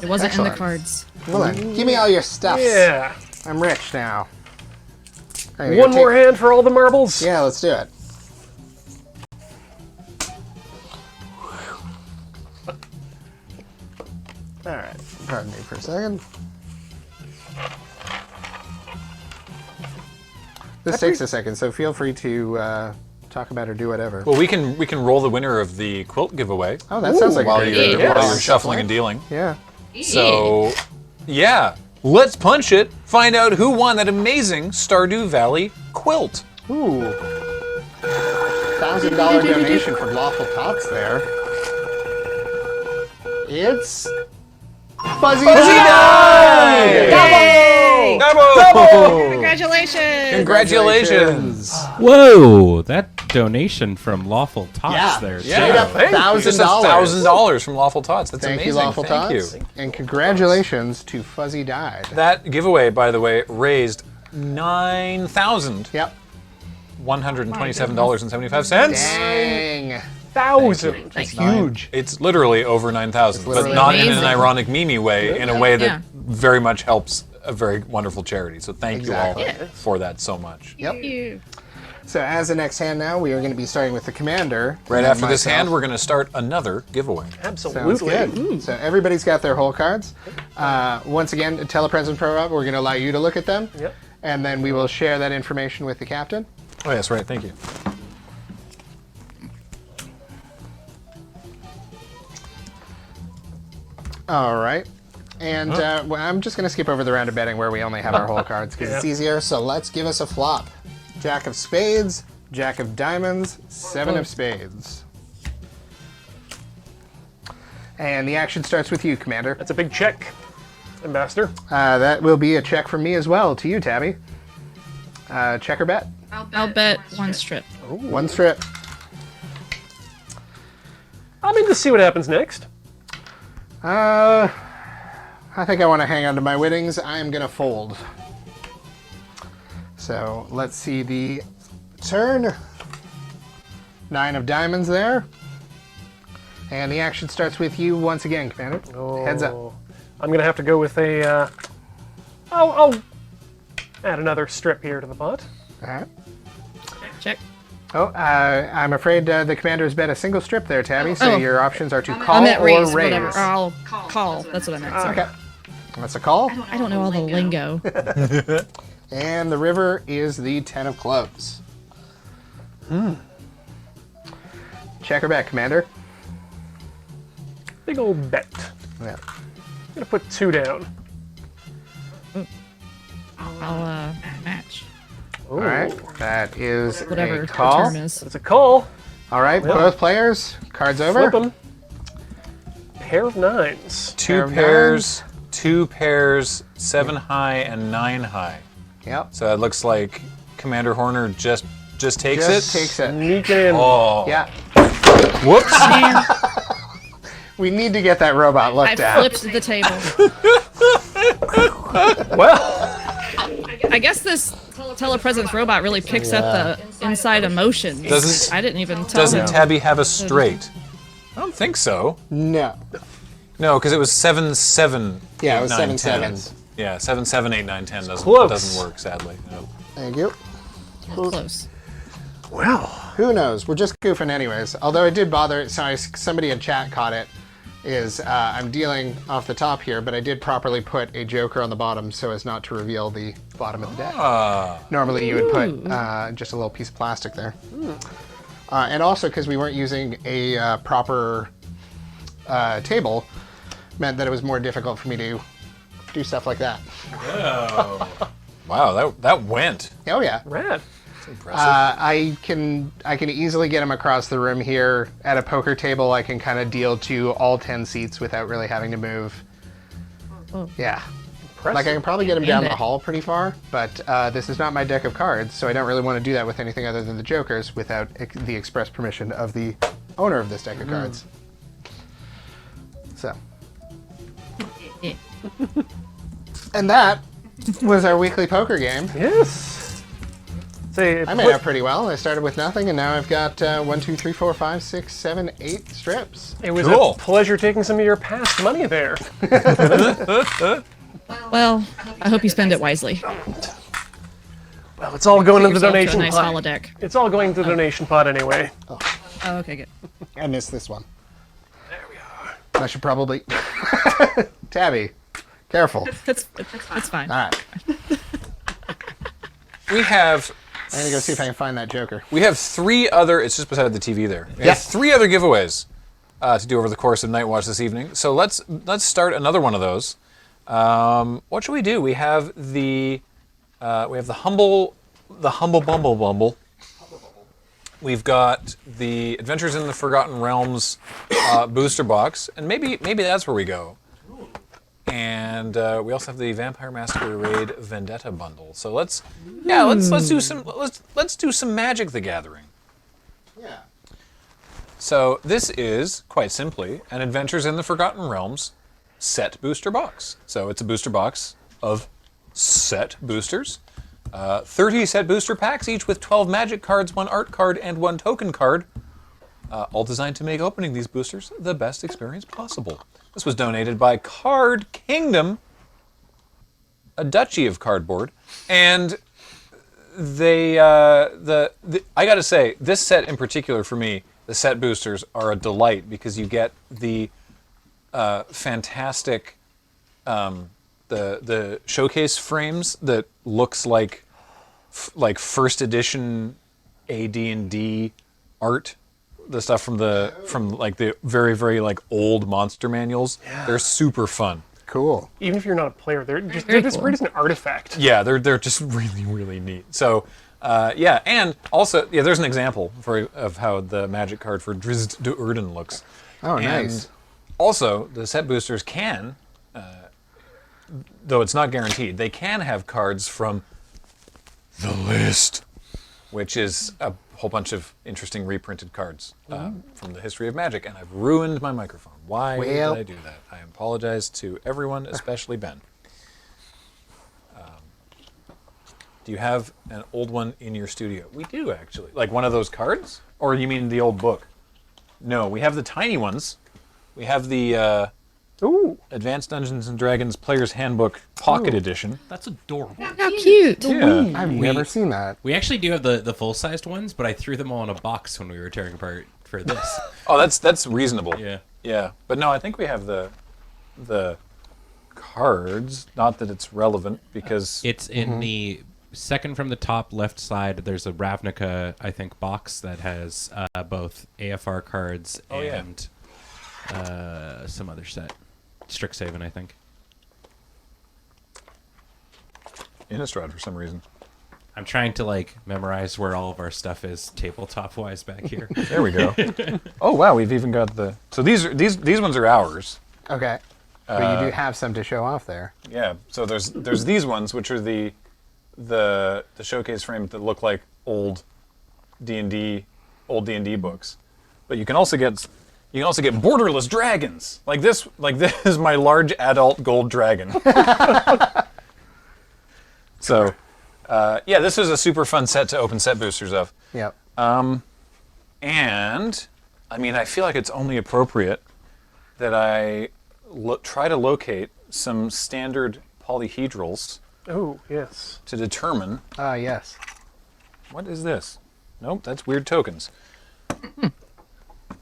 It wasn't in
Excellent.
the cards.
Well then, give me all your stuff.
Yeah.
I'm rich now. I'm gonna
One
go
more
take-
hand for all the marbles.
Yeah, let's do it. All right, pardon me for a second. This takes a second, so feel free to talk about or do whatever.
Well, we can roll the winner of the quilt giveaway
Oh, that sounds like a
while
great
you're,
idea.
while you're shuffling and dealing.
Yeah.
So, yeah, let's punch it. Find out who won that amazing Stardew Valley quilt.
Ooh. $1,000 donation from Lawful Tots there. It's Fuzzy Dive!
Yay!
Double!
Congratulations!
Congratulations!
Whoa, that donation from Lawful Tots
Yeah.
there.
Yeah.
Straight up
Thank you.
Just
$1,000.
$1,000 from Lawful Tots. That's
Thank
amazing.
you, Lawful
Thank
Tots.
you.
And congratulations to Fuzzy Died.
That giveaway, by the way, raised $9,127.75.
Yep. Dang.
1,000.
That's
huge.
It's literally over 9,000, but
literally
not in an
amazing.
ironic Mimi way, in a way that
Yeah.
very much helps a very wonderful charity. So thank
Exactly.
you all for that so much.
Yep.
Thank you.
So as the next hand now, we are going to be starting with the commander.
Right
and then
after this
myself.
hand, we're going to start another giveaway.
Sounds
Absolutely.
good. So everybody's got their whole cards. Once again, Telepresence Robot, we're going to allow you to look at them.
Yep.
And then we will share that information with the captain.
Oh, yes, right. Thank you.
All right. And well, I'm just going to skip over the round of betting where we only have our whole cards because it's easier. So let's give us a flop. Jack of spades, Jack of diamonds, 7 of spades. And the action starts with you, Commander.
That's a big check, Ambassador.
That will be a check from me as well to you, Tabby. Check or bet?
I'll bet 1 strip.
1 strip.
I'm in to see what happens next.
I think I want to hang on to my winnings. I am going to fold. So let's see the turn. 9 of diamonds there. And the action starts with you once again, Commander. Heads up.
Oh, I'm gonna have to go with a. I'll add another strip here to the pot.
All right.
Check.
Oh, I'm afraid the commander's bet a single strip there, Tabby. So
Oh.
your options are to
I
call
meant
or
raise,
raise.
whatever. Or I'll call. That's what I meant. Sorry.
Okay. That's a call.
I don't know all the lingo.
And the river is the 10 of clubs. Check or bet, Commander.
Big old bet.
Yeah.
I'm gonna put 2 down.
I'll match.
All right. That is
Whatever
a
the
call.
term is.
It's a call.
All right, both players. Cards over.
Flip them. Pair of 9s.
Two pairs, 2 pairs, 7 high and 9 high.
Yep.
So it looks like Commander Horner just takes
Just
it.
takes it.
Sneak in.
Oh.
Yeah.
Whoops.
We need to get that robot
I
looked at.
flipped the table.
Well,
I guess this telepresence robot really picks up the inside emotions.
Doesn't-
I didn't even tell
Doesn't
him.
Tabby have a straight? I don't think so.
No.
No, because it was 7, 7.
Yeah, it was
9,
7,
10.
7.
Yeah, 7, 7, 8, 9, 10
Close.
doesn't work, sadly. No.
Thank you.
Close.
well.
Who knows? We're just goofing anyways. Although it did bother, sorry, somebody in chat caught it, is I'm dealing off the top here, but I did properly put a joker on the bottom so as not to reveal the bottom of the deck. Normally you would put just a little piece of plastic there. And also because we weren't using a proper table, meant that it was more difficult for me to do stuff like that.
Wow, that went.
Oh yeah.
Rad.
Impressive.
I can easily get him across the room here. At a poker table, I can kind of deal to all 10 seats without really having to move. Yeah.
Impressive.
Like I can probably get him down the
it.
hall pretty far, but this is not my deck of cards, so I don't really want to do that with anything other than the jokers without the express permission of the owner of this deck of cards. So.
Yeah.
And that was our weekly poker game.
Yes. Say,
I made out pretty well. I started with nothing, and now I've got 1, 2, 3, 4, 5, 6, 7, 8 strips.
It was
Cool.
a pleasure taking some of your past money there.
Well, I hope you spend it wisely.
Well, it's all going to the
Yourself to a
donation
nice
pot.
holodeck.
It's all going to the donation pot anyway.
Oh, okay, good.
I missed this one. There we are. I should probably... Tabby, careful.
That's fine.
All right.
We have
I'm gonna go see if I can find that joker.
3 other. It's just beside the TV there. We have 3 other giveaways to do over the course of Night Watch this evening. So let's start another one of those. What should we do? We have the humble bumble. We've got the Adventures in the Forgotten Realms booster box, and maybe that's where we go. And we also have the Vampire Masquerade Vendetta bundle. So let's do some Magic the Gathering.
Yeah.
So this is quite simply an Adventures in the Forgotten Realms set booster box. So it's a booster box of set boosters. 30 set booster packs, each with 12 Magic cards, 1 art card, and 1 token card. All designed to make opening these boosters the best experience possible. This was donated by Card Kingdom, a duchy of cardboard, and they I gotta say, this set in particular for me, the set boosters are a delight because you get the fantastic the showcase frames that looks like first edition AD&D art. The stuff from the very, very old monster manuals. Yeah. They're super fun.
Cool.
Even if you're not a player, they're
Very
just
cool.
great as an artifact.
Yeah, they're just really, really neat. So and also there's an example of how the Magic card for Drizzt Do'Urden looks.
Oh,
And
nice.
also, the set boosters can, though it's not guaranteed, they can have cards from the list, which is a whole bunch of interesting reprinted cards from the history of Magic, and I've ruined my microphone. Why did I do that? I apologize to everyone, especially Ben. Do you have an old one in your studio? We do, actually. Like one of those cards? Or you mean the old book? No, we have the tiny ones. We have the
Ooh.
Advanced Dungeons & Dragons Player's Handbook Pocket Edition.
That's adorable.
How cute.
Yeah.
I've never seen that.
We actually do have the full-sized ones, but I threw them all in a box when we were tearing apart for this.
Oh, that's reasonable.
Yeah.
Yeah, but no, I think we have the cards. Not that it's relevant because
It's in the second from the top left side. There's a Ravnica, I think, box that has both AFR cards and some other set. Strixhaven, I think.
Innistrad for some reason.
I'm trying to like memorize where all of our stuff is tabletop wise back here.
There we go. Oh wow, we've even got the. So these ones are ours.
Okay. But you do have some to show off there.
Yeah. So there's these ones which are the showcase frames that look like old D&D books. But you can also get borderless dragons. Like this is my large adult gold dragon. So yeah, this is a super fun set to open set boosters of.
Yep.
And I mean, I feel like it's only appropriate that I try to locate some standard polyhedrals
Oh, yes.
to determine
Yes.
what is this. Nope, that's weird tokens.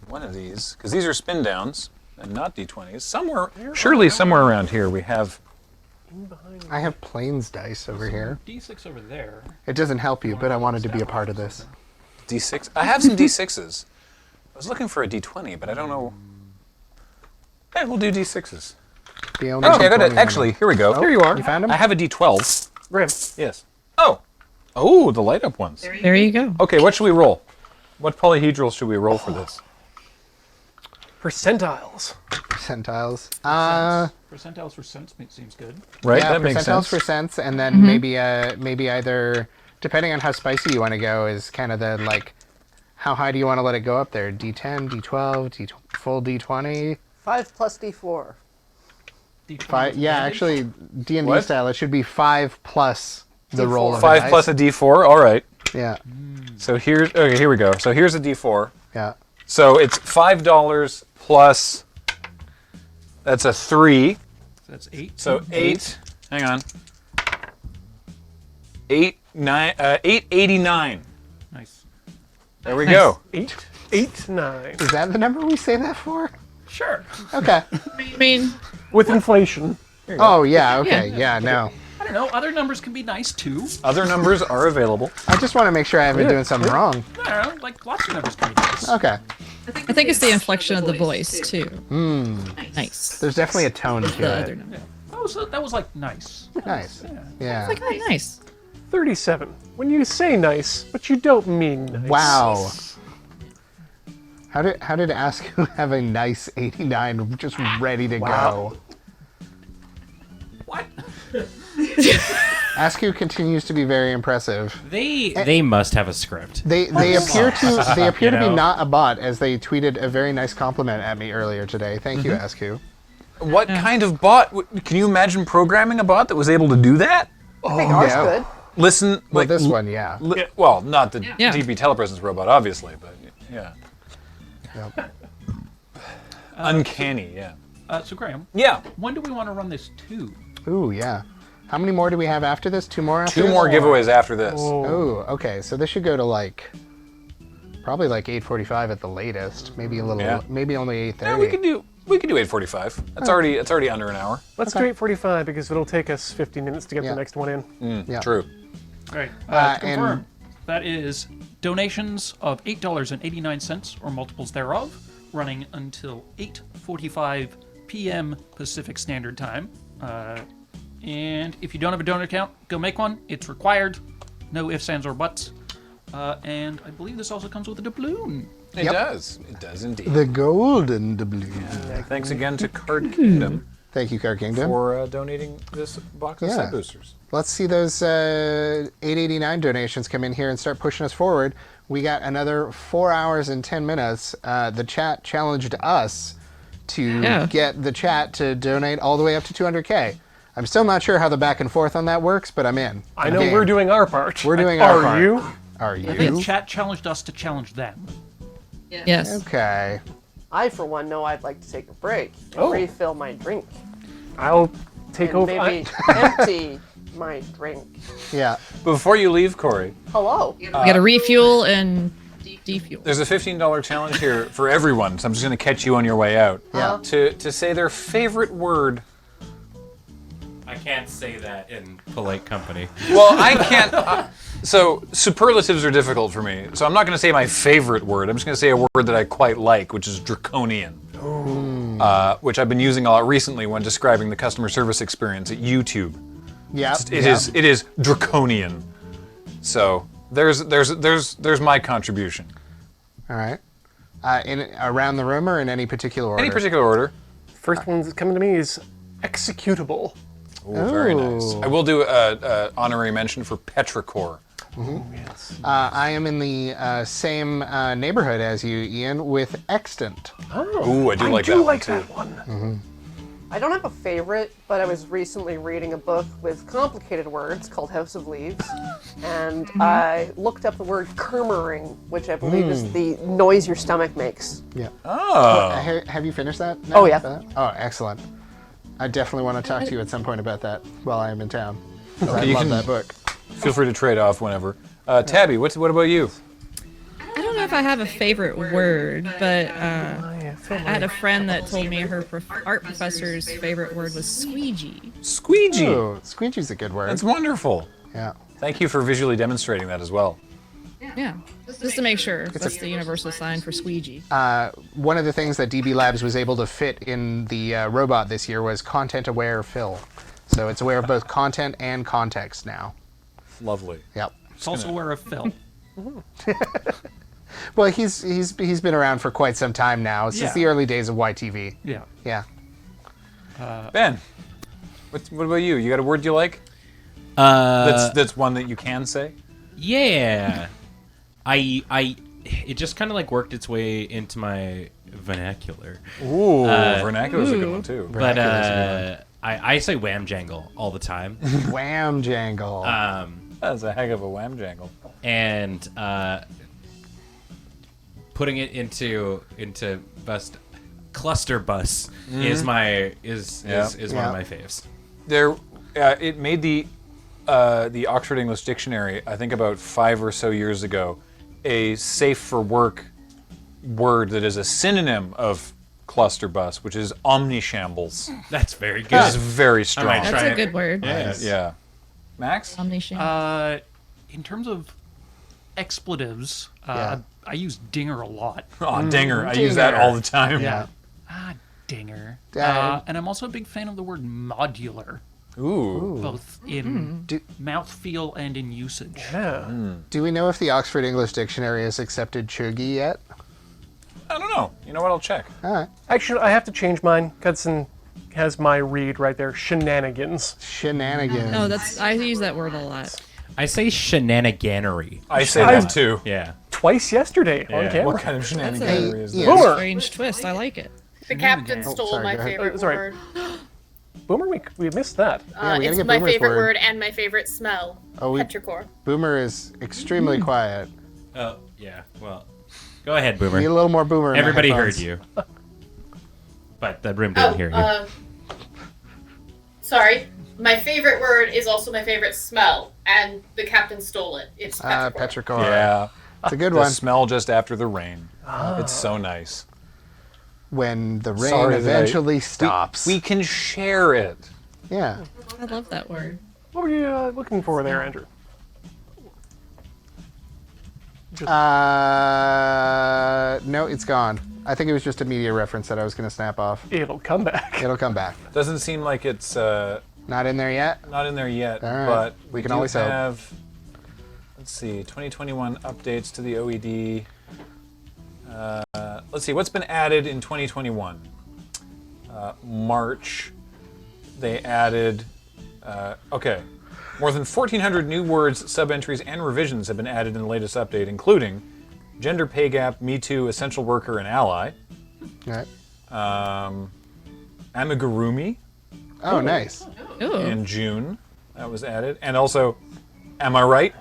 One of these, because these are spin downs and not D20s. Surely somewhere around here we have.
I have plains dice over here.
D6 over there.
It doesn't help you, but I wanted to be a part of this.
D6. I have some D6s. I was looking for a D20, but I don't know. Hey, we'll do D6s.
The only
Okay, I got it.
D20
Actually, here we go.
Here you are.
You found them?
I have a D12.
Grim.
Yes. Oh, the light up ones.
There you go.
Okay, what should we roll? What polyhedrals should we roll for this?
Percentiles.
Percentiles.
Percentiles for sense seems good.
Right,
Yeah,
that makes
percentiles
sense.
for cents, and then maybe either, depending on how spicy you want to go, is kind of the like, how high do you want to let it go up there? D10, D12, full D20.
5 plus D4.
D20
Five. Yeah,
advantage?
actually, D&D
What?
style, it should be 5 plus the
D4.
roll of a
5
dice.
plus a D4. All right.
Yeah,
So here's here we go. So here's a D4.
yeah.
So it's $5 plus. That's a 3.
That's 8.
So 8. Hang on. 889.
Nice.
There we go.
9.
Is that the number we say that for?
Sure.
Okay.
I mean,
With inflation.
Oh, yeah, okay, yeah, no.
I don't know. Other numbers can be nice too.
Other numbers are available.
I just want to make sure I haven't doing something wrong.
I don't know. Like lots of numbers can be nice.
Okay.
I think it's the inflection of the voice too. Nice.
There's definitely a tone
The
to
other
it.
number.
That was like nice.
Nice. Yeah.
Like, oh, nice.
37. When you say nice, but you don't mean nice.
Wow. How did Askew have a nice 89 just ready to go?
What?
Askew continues to be very impressive.
They must have a script.
They appear to
You
be
know?
not a bot, as they tweeted a very nice compliment at me earlier today. Thank you, Askew.
What kind of bot? Can you imagine programming a bot that was able to do that?
I think ours
yeah.
could.
Listen,
Well,
like
this one, yeah.
well, not the
Yeah.
DB Telepresence Robot, obviously, but yeah,
Yep.
uncanny, yeah.
So Graham,
Yeah,
when do we want to run this to?
Ooh, yeah. How many more do we have after this? 2 more after
2
this?
more giveaways after this.
Oh, okay. So this should go to like, probably like 8:45 at the latest. Maybe a little,
Yeah.
maybe only 8:30.
Yeah, we could do 8:45. That's already under an hour.
Let's do 8:45 because it'll take us 15 minutes to get
Yeah.
the next one in.
Yeah.
True.
Right.
And-
To confirm, that is donations of $8.89 or multiples thereof, running until 8:45 p.m. Pacific Standard Time. And if you don't have a donor account, go make one. It's required. No ifs, ands, or buts. And I believe this also comes with a doubloon.
It
Yep.
does. It does indeed.
The golden doubloon.
Thanks again to Card Kingdom
Thank you, Card Kingdom.
for donating this box of
Yeah.
set boosters.
Let's see those 889 donations come in here and start pushing us forward. We got another 4 hours and 10 minutes. The chat challenged us to get the chat to donate all the way up to 200K. I'm still not sure how the back and forth on that works, but I'm in.
I know
Game.
we're doing our part.
We're doing our part.
Are you?
Are
The
you?
chat challenged us to challenge them.
Yes.
Okay.
I, for one, know I'd like to take a break and
Oh.
refill my drink.
I'll take
And
over.
maybe empty my drink.
Yeah.
Before you leave, Corey,
Hello.
You gotta refuel and defuel.
there's a $15 challenge here for everyone, so I'm just going to catch you on your way out.
Yeah.
To say their favorite word.
I can't say that in polite company.
Well, I can't. So superlatives are difficult for me. So I'm not going to say my favorite word. I'm just going to say a word that I quite like, which is draconian. Which I've been using a lot recently when describing the customer service experience at YouTube.
Yeah.
It is draconian. So there's my contribution.
All right. In around the room or in any particular order?
Any particular order?
First one that's coming to me is executable.
Ooh, very nice.
Ooh.
I will do a honorary mention for petrichor.
Yes.
I am in the same neighborhood as you, Ian, with extant.
Ooh, I do like
that
too.
one.
I don't have a favorite, but I was recently reading a book with complicated words called House of Leaves, and I looked up the word kermering, which I believe is the noise your stomach makes.
Yeah.
Oh.
Have you finished that?
Oh, yeah.
Oh, excellent. I definitely want to talk to you at some point about that while I am in town. 'Cause I
you
love
can-
that book.
Feel free to trade off whenever. Tabby, what about you?
I don't know if I have a favorite word, but I had a friend that told me her art professor's favorite word was squeegee.
Squeegee.
Oh, squeegie's a good word.
That's wonderful.
Yeah.
Thank you for visually demonstrating that as well.
Yeah, just to make sure. That's the universal sign for squeegee.
One of the things that DBLabs was able to fit in the robot this year was content-aware fill. So it's aware of both content and context now.
Lovely.
Yep.
It's also aware of Phil.
Well, he's been around for quite some time now, since
Yeah.
the early days of YTV.
Yeah.
Yeah.
Ben, what about you? You got a word you like?
Uh,
That's one that you can say?
yeah. It just kind of like worked its way into my vernacular.
Ooh, vernacular's a good one too.
But
Vernacular's a
I say wham jangle all the time.
Wham jangle.
That's a heck of a wham jangle.
And putting it into cluster bus is one of my faves.
There, it made the Oxford English Dictionary, I think about 5 or so years ago, a safe for work word that is a synonym of cluster bus, which is omnishambles.
That's very good.
It's very strong.
might
That's
try
a
it.
good word.
Yeah. Max?
Omniscient.
In terms of expletives,
Yeah.
I use dinger a lot.
Oh, dinger. I use that all the time.
Yeah.
Dinger.
Yeah.
And I'm also a big fan of the word modular,
Ooh.
both in mouthfeel and in usage.
Yeah.
Do we know if the Oxford English Dictionary has accepted chuggy yet?
I don't know. You know what? I'll check.
All right.
Actually, I have to change mine. Hudson has my read right there. Shenanigans.
Shenanigans.
No, I use that word a lot.
I say shenaniganery.
I say that too.
Yeah.
Twice yesterday on
Yeah.
camera.
What kind of shenanigans
Hey,
is
yeah.
this?
Boomer.
Strange twist. I like it.
The captain stole
sorry,
my
go ahead.
favorite
Sorry.
word.
Boomer, we missed that.
Yeah, we gotta
It's
get
my
Boomer's
favorite
word.
word and my favorite smell.
Oh,
Petrichor.
Boomer is extremely quiet.
Oh, yeah. Well, go ahead, Boomer.
Need a little more Boomer. In the
Everybody
headphones.
heard you. But the room didn't hear you.
Sorry. My favorite word is also my favorite smell, and the captain stole it. It's petrichor.
Petrichor.
Yeah.
It's a good
The
one.
smell just after the rain. It's so nice.
When the rain
Sorry that
eventually stops.
We can share it.
Yeah.
I love that word.
What were you looking for there, Andrew?
No, it's gone. I think it was just a media reference that I was going to snap off.
It'll come back.
It'll come back.
Doesn't seem like it's
Not in there yet?
not in there yet,
All right.
but
We can
do
always hope.
have. Let's see, 2021 updates to the OED. Let's see, what's been added in 2021? March, they added. Okay, more than 1,400 new words, sub-entries, and revisions have been added in the latest update, including gender pay gap, Me Too, essential worker, and ally.
All right.
Amigurumi
Oh, nice.
Ooh.
in June, that was added, and also, am I right?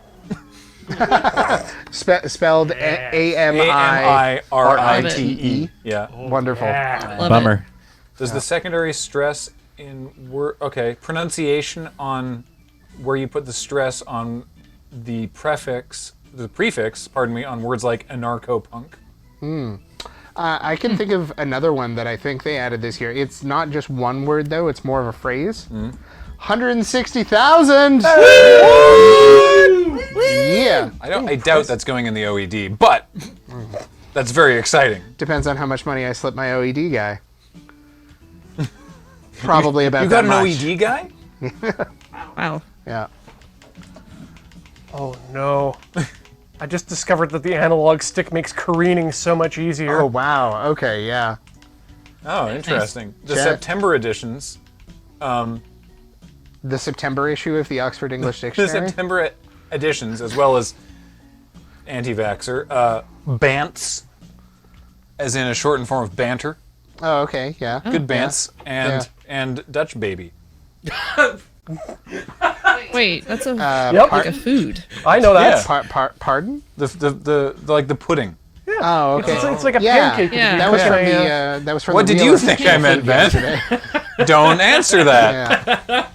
Spelled A-M-I.
A-M-I-R-I-T-E. Yeah.
Wonderful.
Love
Bummer.
Does the secondary stress in word? Okay, pronunciation on where you put the stress on the prefix, pardon me, on words like anarcho-punk.
I can think of another one that I think they added this year. It's not just one word, though. It's more of a phrase. 160,000! Yeah.
I doubt that's going in the OED, but that's very exciting.
Depends on how much money I slip my OED guy. Probably about
You got
that
an
much.
OED guy?
Wow.
Yeah.
Oh no. I just discovered that the analog stick makes careening so much easier.
Oh wow. Okay. Yeah.
Oh, interesting. The
Chat.
September editions.
The September issue of the Oxford English
The
Dictionary.
September editions, as well as anti-vaxxer, bants, as in a shortened form of banter.
Oh, okay. Yeah.
Good bants,
Yeah.
and Dutch baby.
Wait, that's a
Yep.
like a food.
I know that.
Yeah.
Pardon?
The like the pudding.
Oh, okay.
It's like a
Yeah.
pancake.
Yeah.
That was from
Yeah.
the. That was from.
What
the
did
real
you think I meant, Ben?
yesterday.
Don't answer that.
Yeah.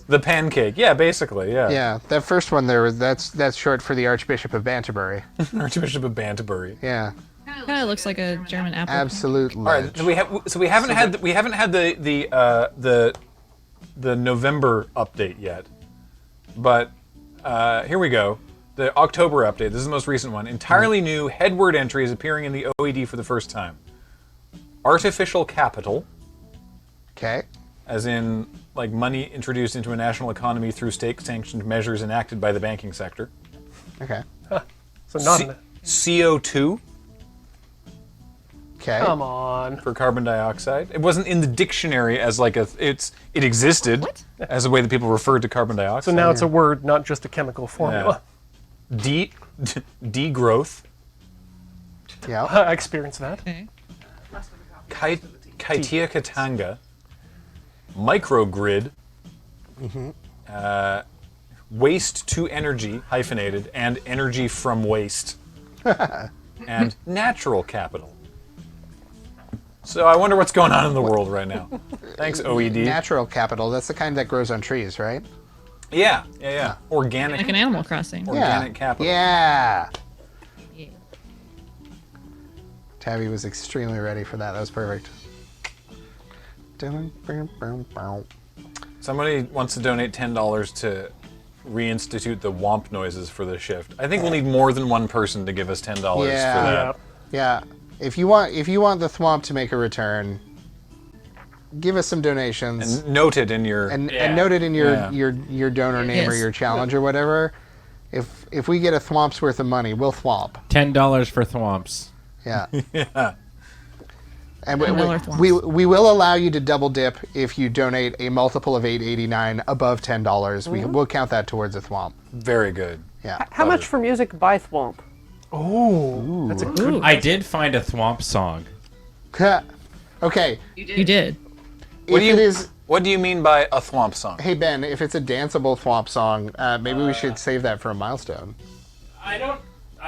The pancake. Yeah, basically. Yeah.
Yeah. That first one there was that's short for the Archbishop of Banterbury.
Archbishop of Banterbury.
Yeah.
Kind of looks like a German apple.
Absolutely.
All right. So we haven't had the November update yet, but here we go. The October update. This is the most recent one. Entirely new headword entries appearing in the OED for the first time. Artificial capital,
Okay.
as in like money introduced into a national economy through state-sanctioned measures enacted by the banking sector.
Okay.
So not
CO2
Okay.
Come on.
for carbon dioxide. It wasn't in the dictionary as like it existed as a way that people referred to carbon dioxide.
So now it's a word, not just a chemical formula.
Degrowth.
Yeah.
I experienced that.
Okay.
Kaitia Katanga. Microgrid. Waste to energy, hyphenated, and energy from waste. And natural capital. So I wonder what's going on in the world right now. Thanks, OED.
Natural capital. That's the kind that grows on trees, right?
Yeah.
Like
Organic
an Animal Crossing.
Organic capital.
Yeah.
Yeah.
Tabby was extremely ready for that. That was perfect.
Somebody wants to donate $10 to reinstitute the womp noises for the shift. I think we'll need more than one person to give us $10 for
Yeah.
that.
Yeah. If you want the thwomp to make a return, give us some donations
And note it in your
and note it in your
Yeah.
your donor name or
Yes.
your challenge or whatever. If we get a thwomp's worth of money, we'll thwomp.
$10 for thwomps.
Yeah.
yeah.
And
$10
we will allow you to double dip if you donate a multiple of $8.89 above $10. We'll count that towards a thwomp.
Very good.
Yeah.
How much for music by Thwomp?
Oh, that's a good.
Ooh,
I did find a thwomp song.
Okay.
you did.
What do you mean by a thwomp song?
Hey Ben, if it's a danceable thwomp song, maybe we should save that for a milestone.
I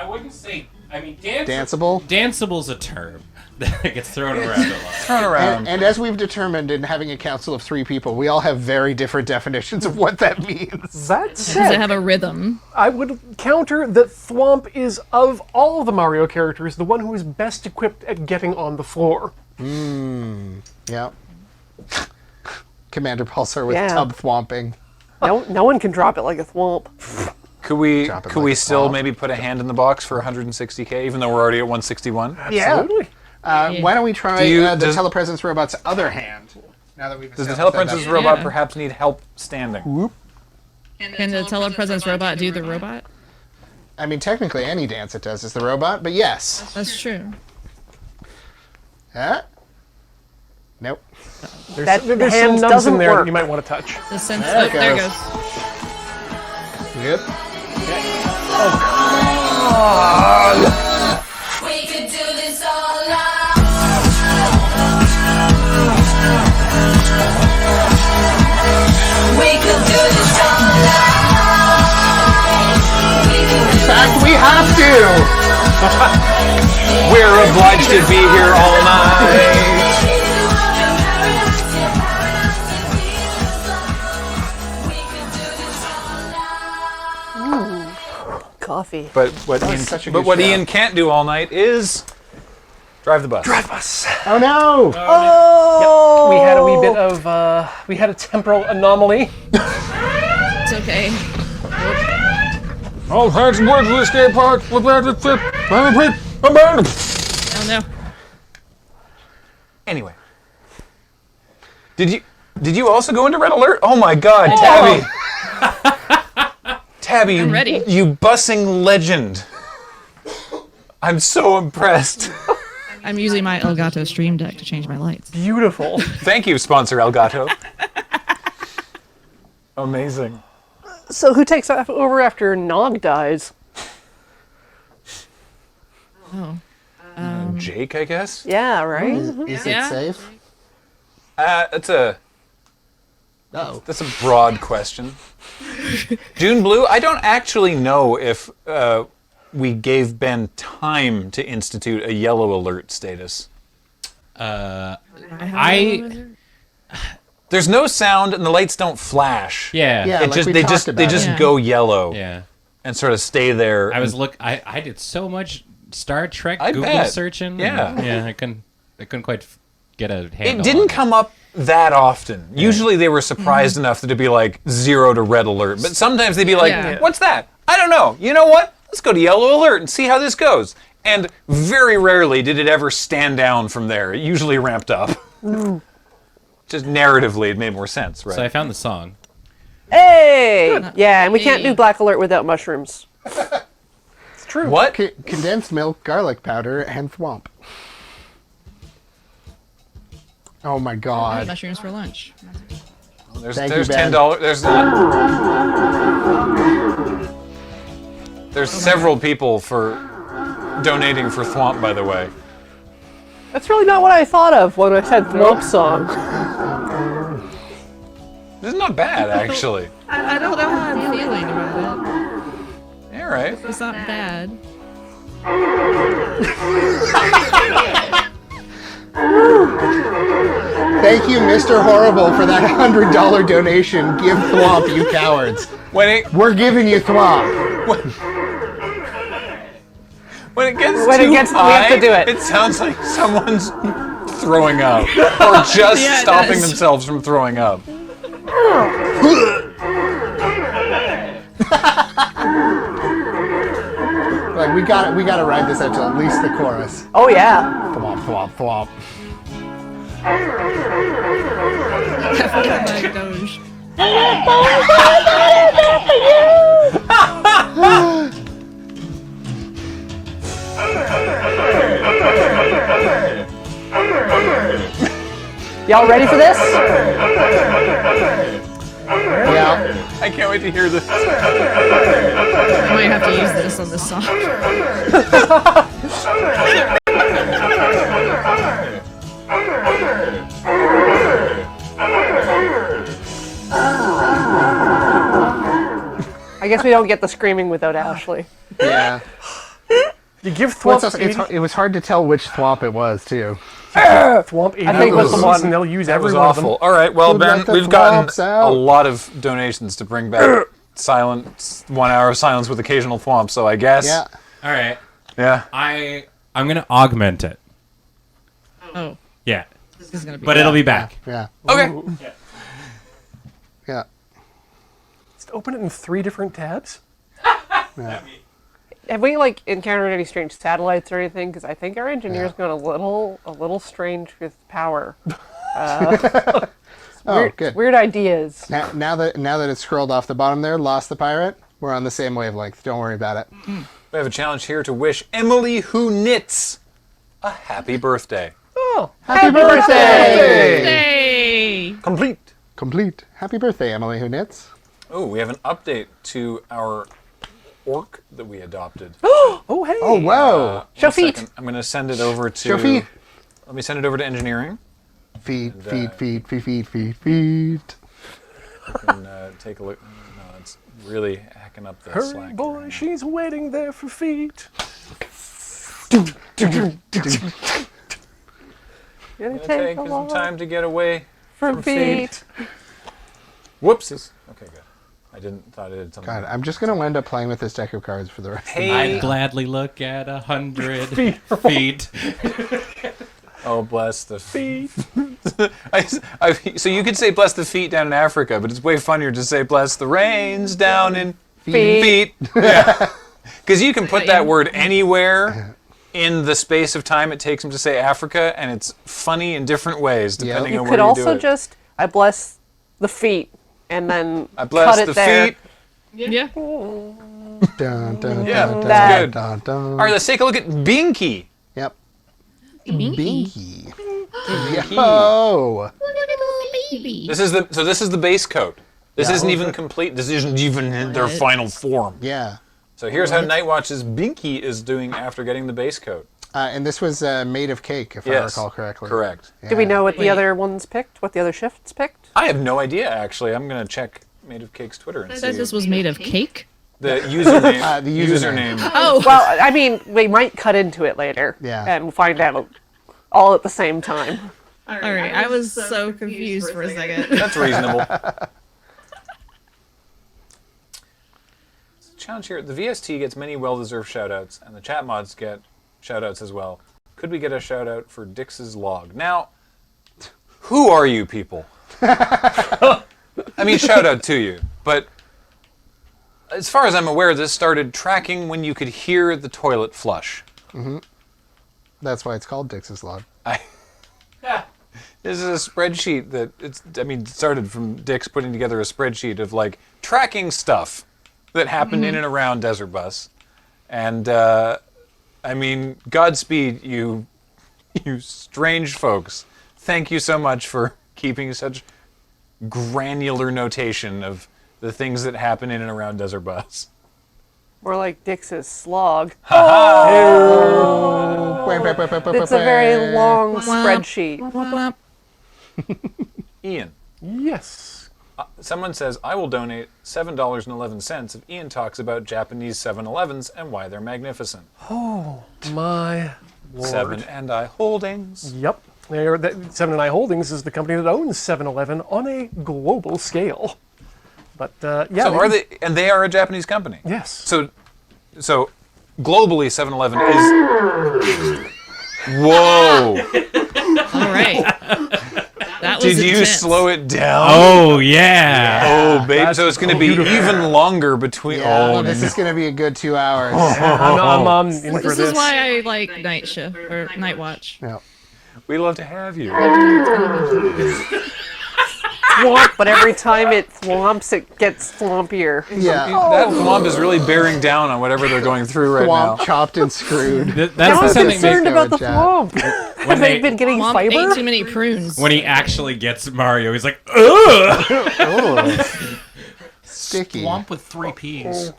wouldn't say,
Danceable?
danceable's a term that gets thrown around a lot.
Turn around.
And as we've determined in having a council of 3 people, we all have very different definitions of what that means.
That
Does it
said,
have a rhythm?
I would counter that Thwomp is, of all of the Mario characters, the one who is best equipped at getting on the floor.
Yeah. Commander Pulsar with
Yeah.
tub thwomping.
No one can drop it like a Thwomp.
Could we
Drop it
could
like
we
a
still
thwomp.
maybe put a hand in the box for 160K, even though we're already at 161?
Absolutely.
Why don't we try the
does-
telepresence robot's other hand? Now that we've
Does the
established
telepresence
that-
robot
Yeah.
perhaps need help standing?
Can the telepresence robot do the robot?
I mean, technically, any dance it does is the robot, but yes.
That's true.
Huh? Nope.
There's
the
some
hand
nubs
doesn't
in there
work.
that you might want to touch.
The sense.
There
Oh,
it
there it
goes.
goes.
Yep.
We could do this all night. We could do this all night.
In fact, we have to!
We're obliged to be here all night.
Coffee.
But what
such a
but
good
what
show.
Ian can't do all night is drive the bus.
Oh no!
We had a wee bit of, we had a temporal anomaly.
It's okay.
All hands and words to the skate park.
Oh no.
Anyway, did you also go into red alert? Oh my God, Tabby! Tabby,
I'm ready.
you bussing legend. I'm so impressed.
I'm using my Elgato Stream Deck to change my lights.
Beautiful.
Thank you, sponsor Elgato. Amazing.
So who takes over after Nog dies?
Oh.
Jake, I guess?
Yeah, right?
Is
Yeah.
it safe?
That's a
Oh.
That's a broad question. June Blue, I don't actually know if we gave Ben time to institute a yellow alert status. There's no sound and the lights don't flash.
Yeah.
Yeah,
It
like
just
we
they
talked
just
about
they
it.
just
Yeah.
go yellow
Yeah.
and sort of stay there.
I did so much Star Trek
I
Google
bet.
searching.
Yeah.
Yeah, I couldn't quite get a handle
It didn't
on
come up that often. Usually they were surprised enough that it'd be like 0 to red alert. But sometimes they'd be like,
Yeah.
what's that? I don't know. You know what? Let's go to yellow alert and see how this goes. And very rarely did it ever stand down from there. It usually ramped up. Just narratively, it made more sense, right?
So I found the song.
Hey! Yeah, and we can't do Black Alert without mushrooms.
It's true.
What?
Condensed milk, garlic powder, and thwomp. Oh my
I had
god.
mushrooms for lunch.
There's
Thank you, Ben.
$10. There's several people for donating for Thwomp, by the way.
That's really not what I thought of when I said Thwomp song.
This is not bad, actually.
I don't know how I'm feeling about it.
All right.
It's not bad.
Thank you, Mr. Horrible, for that $100 donation. Give thwomp, you cowards. We're giving you thwomp.
When it gets
When it
too
gets- we
high,
have to do it.
It sounds like someone's throwing up, or just
Yeah, it
stopping
does.
themselves from throwing up.
Like we gotta ride this out to at least the chorus.
Oh, yeah.
Thwomp, thwomp, thwomp.
My Doge.
Y'all ready for this?
Yeah.
I can't wait to hear this.
I might have to use this on this song.
I guess we don't get the screaming without Ashley.
Yeah.
You give
Well,
Thwomp
it was hard to tell which thwomp it was too.
Thwomp 80
I think it was the
pieces,
one.
and they'll use
That
every
was
one of them.
awful. All right, well,
Who'd
Ben,
let the
we've gotten
thwomps out?
a lot of donations to bring back silence, 1 hour of silence with occasional thwomp, so I guess.
Yeah.
All right.
Yeah.
I'm gonna augment it.
Oh,
Yeah.
this is gonna be.
But it'll be back.
Yeah.
Okay.
Yeah.
Just open it in 3 different tabs.
Yeah.
Have we encountered any strange satellites or anything? Because I think our engineer's gone a little strange with power.
Oh, good.
Weird ideas.
Now that it's scrolled off the bottom there, lost the pirate. We're on the same wavelength. Don't worry about it.
We have a challenge here to wish Emily Who Knits a happy birthday.
Oh,
Happy birthday!
Hey!
Complete.
Happy birthday, Emily Who Knits.
Oh, we have an update to our orc that we adopted.
oh, hey.
Oh, whoa.
Show
One
feet.
second. I'm going to send it over to...
Show feet.
Let me send it over to engineering.
Feet.
I can take a look. No, it's really hacking up the
Hurry,
Slack.
boy,
right now.
she's waiting there for feet.
Gonna
It's
take a
some
walk
time to get away
from feet.
Whoopsies. Okay, good. I thought it did something.
God, I'm just gonna wind up playing with this deck of cards for the rest of the
Hey.
I'd gladly look at 100 feet.
Oh, bless the feet. So you could say bless the feet down in Africa, but it's way funnier to say bless the rains down in feet. Yeah. Because you can put that word anywhere in the space of time it takes them to say Africa, and it's funny in different ways depending
You
on
could
where you do
also
it.
just, I bless the feet, and then
I bless
cut it
the
there.
feet
Yeah.
Dun, dun,
Yeah,
dun,
that's good.
dun, dun.
All right, let's take a look at Binky.
Yep.
Binky.
Binky. Yo.
This is the base coat. This isn't even complete. This isn't even in their final form.
Yeah.
So here's how Nightwatch's Binky is doing after getting the base coat.
And this was made of cake, if I recall correctly.
Correct.
Yeah.
Do we know what the other ones picked? What the other shifts picked?
I have no idea, actually. I'm going to check Made of Cake's Twitter and
It
see.
said this was made of cake.
The username.
The username.
Oh.
Well, I mean, we might cut into it later.
Yeah.
And find out all at the same time.
All right. I was so confused for a second.
That's reasonable. Challenge here. The VST gets many well-deserved shout-outs, and the chat mods get shout-outs as well. Could we get a shout-out for Dix's log? Now, who are you people? I mean, shout-out to you, but as far as I'm aware, this started tracking when you could hear the toilet flush.
Mm-hmm. That's why it's called Dix's Log.
This is a spreadsheet that it started from Dix putting together a spreadsheet of like tracking stuff that happened in and around Desert Bus. And Godspeed, you strange folks. Thank you so much for keeping such granular notation of the things that happen in and around Desert Bus.
More like Dix's slog.
Oh.
It's a very long spreadsheet.
Ian.
Yes.
Someone says, I will donate $7.11 if Ian talks about Japanese 7-Elevens and why they're magnificent.
Oh, my Lord.
7 and I Holdings.
Yep. 7 & I Holdings is the company that owns 7-Eleven on a global scale. But, yeah.
So are they, and they are a Japanese company?
Yes.
So globally, 7-Eleven is... Whoa.
All right. That was
Did you
intense.
slow it down?
Oh, yeah.
Oh, baby. So it's going to be even longer between...
Yeah, this is going to be a good 2 hours.
I'm in for
This
this.
is why I like night shift or night watch.
Yeah.
We'd love to have you.
Swamp, but every time it swamps, it gets swampier.
Yeah.
That swamp is really bearing down on whatever they're going through right
Swamp
now.
chopped and screwed.
That's
I'm
the something
concerned about the
Chat.
swamp. Have they been getting
Mom ate
fiber?
too many prunes.
when he actually gets Mario, he's like, ugh!
Oh. Sticky.
Swamp with 3 Ps.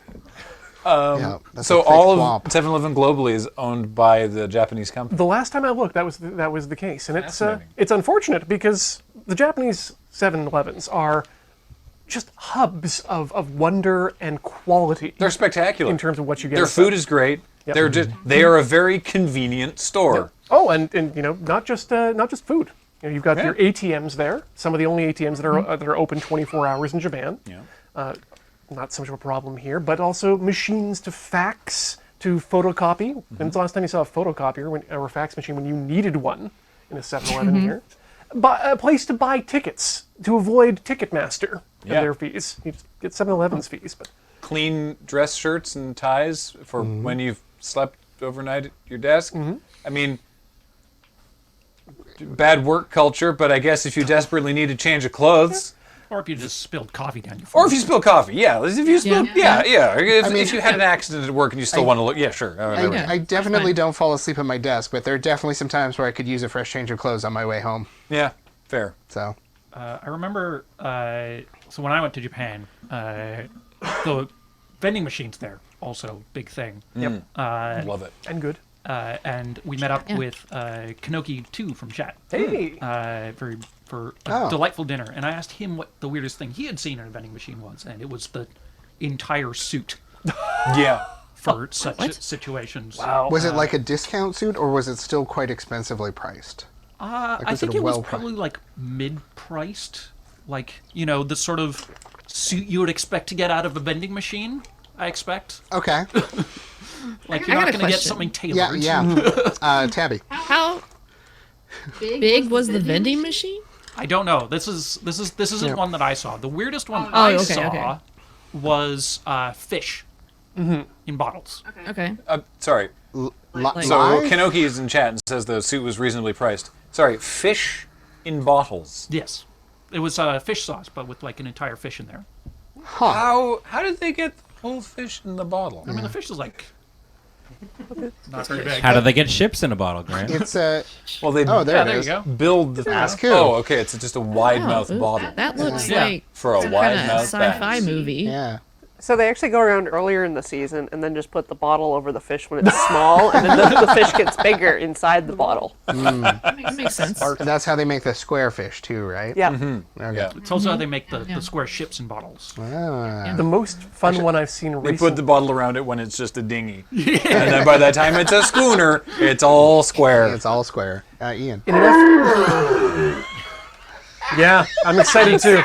Yeah, that's
So
a thick
all of
swamp.
7-Eleven globally is owned by the Japanese company.
The last time I looked, that was the case, and
Fascinating.
it's unfortunate because the Japanese 7-Elevens are just hubs of wonder and quality.
They're spectacular.
in terms of what you get.
Their
inside.
food is great.
Yep.
They are a very convenient store.
Oh, and not just food. You've got your ATMs there. Some of the only ATMs that are open 24 hours in Japan.
Yeah.
Not so much of a problem here, but also machines to fax, to photocopy. When's the last time you saw a photocopier or a fax machine when you needed one in a 7-Eleven here? A place to buy tickets to avoid Ticketmaster and their fees. You just get 7-Eleven's fees, but
Clean dress shirts and ties for when you've slept overnight at your desk. I mean, bad work culture, but I guess if you desperately need a change of clothes...
Or if you just spilled coffee down your
Or if you spill coffee, yeah. If you spill,
Yeah.
If you had an accident at work and you still want to look, yeah, sure.
I definitely don't fall asleep at my desk, but there are definitely some times where I could use a fresh change of clothes on my way home.
Yeah, fair.
So,
I remember, so when I went to Japan, the vending machines there, also big thing.
Yep. Love it.
and good.
And we met up with Kanoki 2 from chat.
Hey,
For a delightful dinner. And I asked him what the weirdest thing he had seen in a vending machine was, and it was the entire suit
Yeah.
for such situations.
wow.
was it like a discount suit, or was it still quite expensively priced?
I
was
think
it a
it was
well-priced?
probably like mid-priced. Like, the sort of suit you would expect to get out of a vending machine, I expect.
Okay.
Like,
I
you're
got
not
a
going to get
question.
something tailored.
Yeah. Tabby.
How big was the vending machine?
I don't know. This isn't one that I saw. The weirdest one
Oh,
I
okay,
saw
okay.
was fish in bottles.
Okay.
Sorry.
Li-
So
live?
Kanoki is in chat and says the suit was reasonably priced. Sorry, fish in bottles.
Yes. It was fish sauce, but with like an entire fish in there.
How did they get the whole fish in the bottle?
I mean, the fish is like not very big.
How do they get ships in a bottle, Grant?
It's a.
Well, they
Oh, there it
there
is.
you go.
build the.
Ask who.
Oh, okay. It's just a wide mouth
Oh,
bottle
That looks
Yeah.
like
for a
some
wide
kind of
mouth
sci-fi
bass.
movie.
Yeah.
So they actually go around earlier in the season and then just put the bottle over the fish when it's small, and then the fish gets bigger inside the bottle.
That makes sense.
That's how they make the square fish too, right?
Yeah.
Okay.
Yeah.
It's also how they make the square ships in bottles.
Ah.
The most fun one I've seen
They
recently.
put the bottle around it when it's just a dinghy, and then by the time it's a schooner, it's all square.
It's all square. Ian.
Yeah, I'm excited too.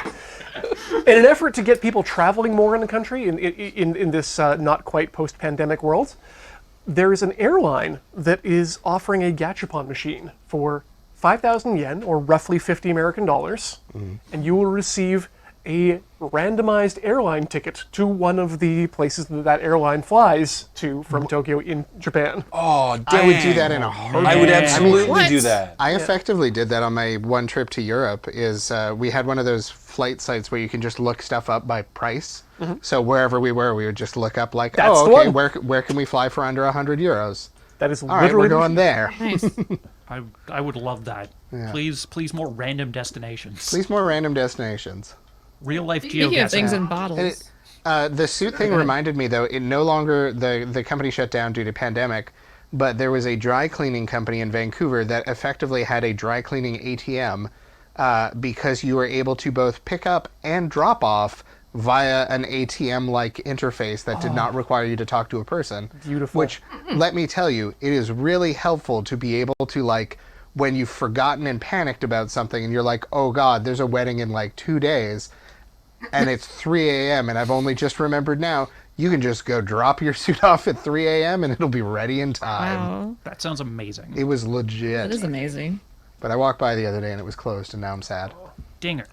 In an effort to get people traveling more in the country in this not quite post-pandemic world, there is an airline that is offering a gachapon machine for 5,000 yen, or roughly 50 American dollars, and you will receive a randomized airline ticket to one of the places that airline flies to from Tokyo in Japan.
Oh, dang.
I would do that in a heartbeat.
I would absolutely
What?
do that.
I effectively did that on my one trip to Europe. We had one of those flight sites where you can just look stuff up by price. So wherever we were, we would just look up like,
That's
oh,
the
okay,
one.
where can we fly for under 100 euros?
That is
All right,
literally
we're going there.
Nice.
I would love that.
Yeah.
Please more random destinations.
Please more random destinations.
Real life
Speaking of things
geoguessing.
in bottles.
And the suit thing reminded me, though, it no longer, the company shut down due to pandemic, but there was a dry cleaning company in Vancouver that effectively had a dry cleaning ATM because you were able to both pick up and drop off via an ATM-like interface that did not require you to talk to a person.
Beautiful.
Which, let me tell you, it is really helpful to be able to, like, when you've forgotten and panicked about something and you're like, oh God, there's a wedding in like 2 days, and it's 3 a.m. and I've only just remembered now, you can just go drop your suit off at 3 a.m. and it'll be ready in time.
Wow.
That sounds amazing.
It was legit.
That is amazing.
But I walked by the other day and it was closed, and now I'm sad.
Dinger.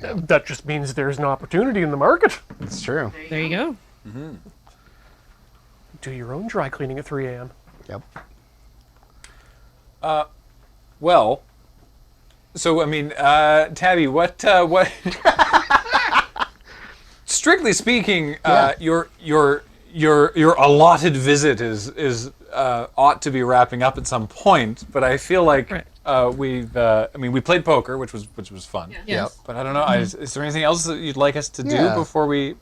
That just means there's an opportunity in the market.
It's true.
There you go.
Do your own dry cleaning at 3 a.m.
Yep.
Well, so I mean, Tabby, what? Strictly speaking, your allotted visit is ought to be wrapping up at some point. But I feel like
Right.
we played poker, which was fun.
Yes.
But I don't know. Is there anything else that you'd like us to do
Yeah.
before we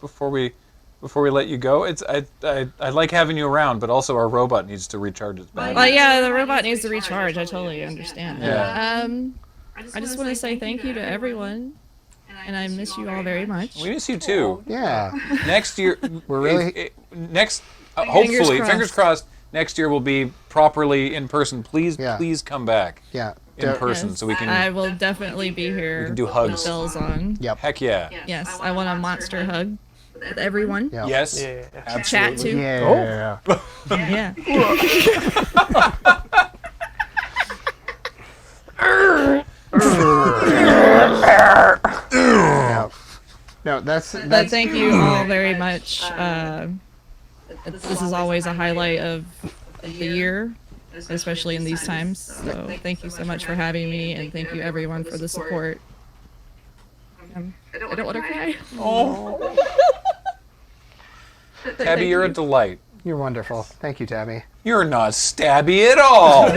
let you go? I like having you around, but also our robot needs to recharge its battery.
Well, yeah, the robot needs to recharge. I totally understand.
Yeah.
I just want to say thank you to everyone, and I miss you all very much.
We miss you too.
Yeah.
Next year,
We're really-
hopefully,
crossed.
fingers crossed. Next year will be properly in person. Please,
Yeah.
please come back
Yeah.
in person
Yes,
so we can.
I will definitely be here.
can do
with
hugs.
bells on.
Yep.
Heck yeah.
Yes, I want a monster hug with everyone.
Yep.
Yes.
Yeah.
Absolutely.
Chat too.
Yeah.
Yeah.
No, that's
But thank you all very much. This is always a highlight of the year, especially in these times. So thank you so much for having me, and thank you everyone for the support. I don't want to cry.
Tabby, you're a delight.
You're wonderful. Thank you, Tabby.
You're not stabby at all.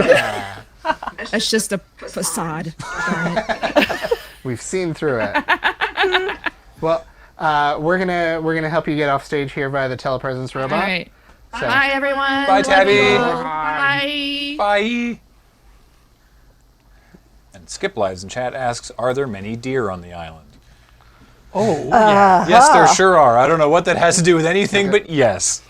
It's just a facade. Darn it.
We've seen through it. Well, we're gonna help you get off stage here via the telepresence robot.
All right.
So-
Bye, everyone.
Bye,
Love
Tabby.
you all. Bye.
Bye. And Skip Lives in chat asks, are there many deer on the island?
Oh.
Yes, there sure are. I don't know what that has to do with anything, but yes.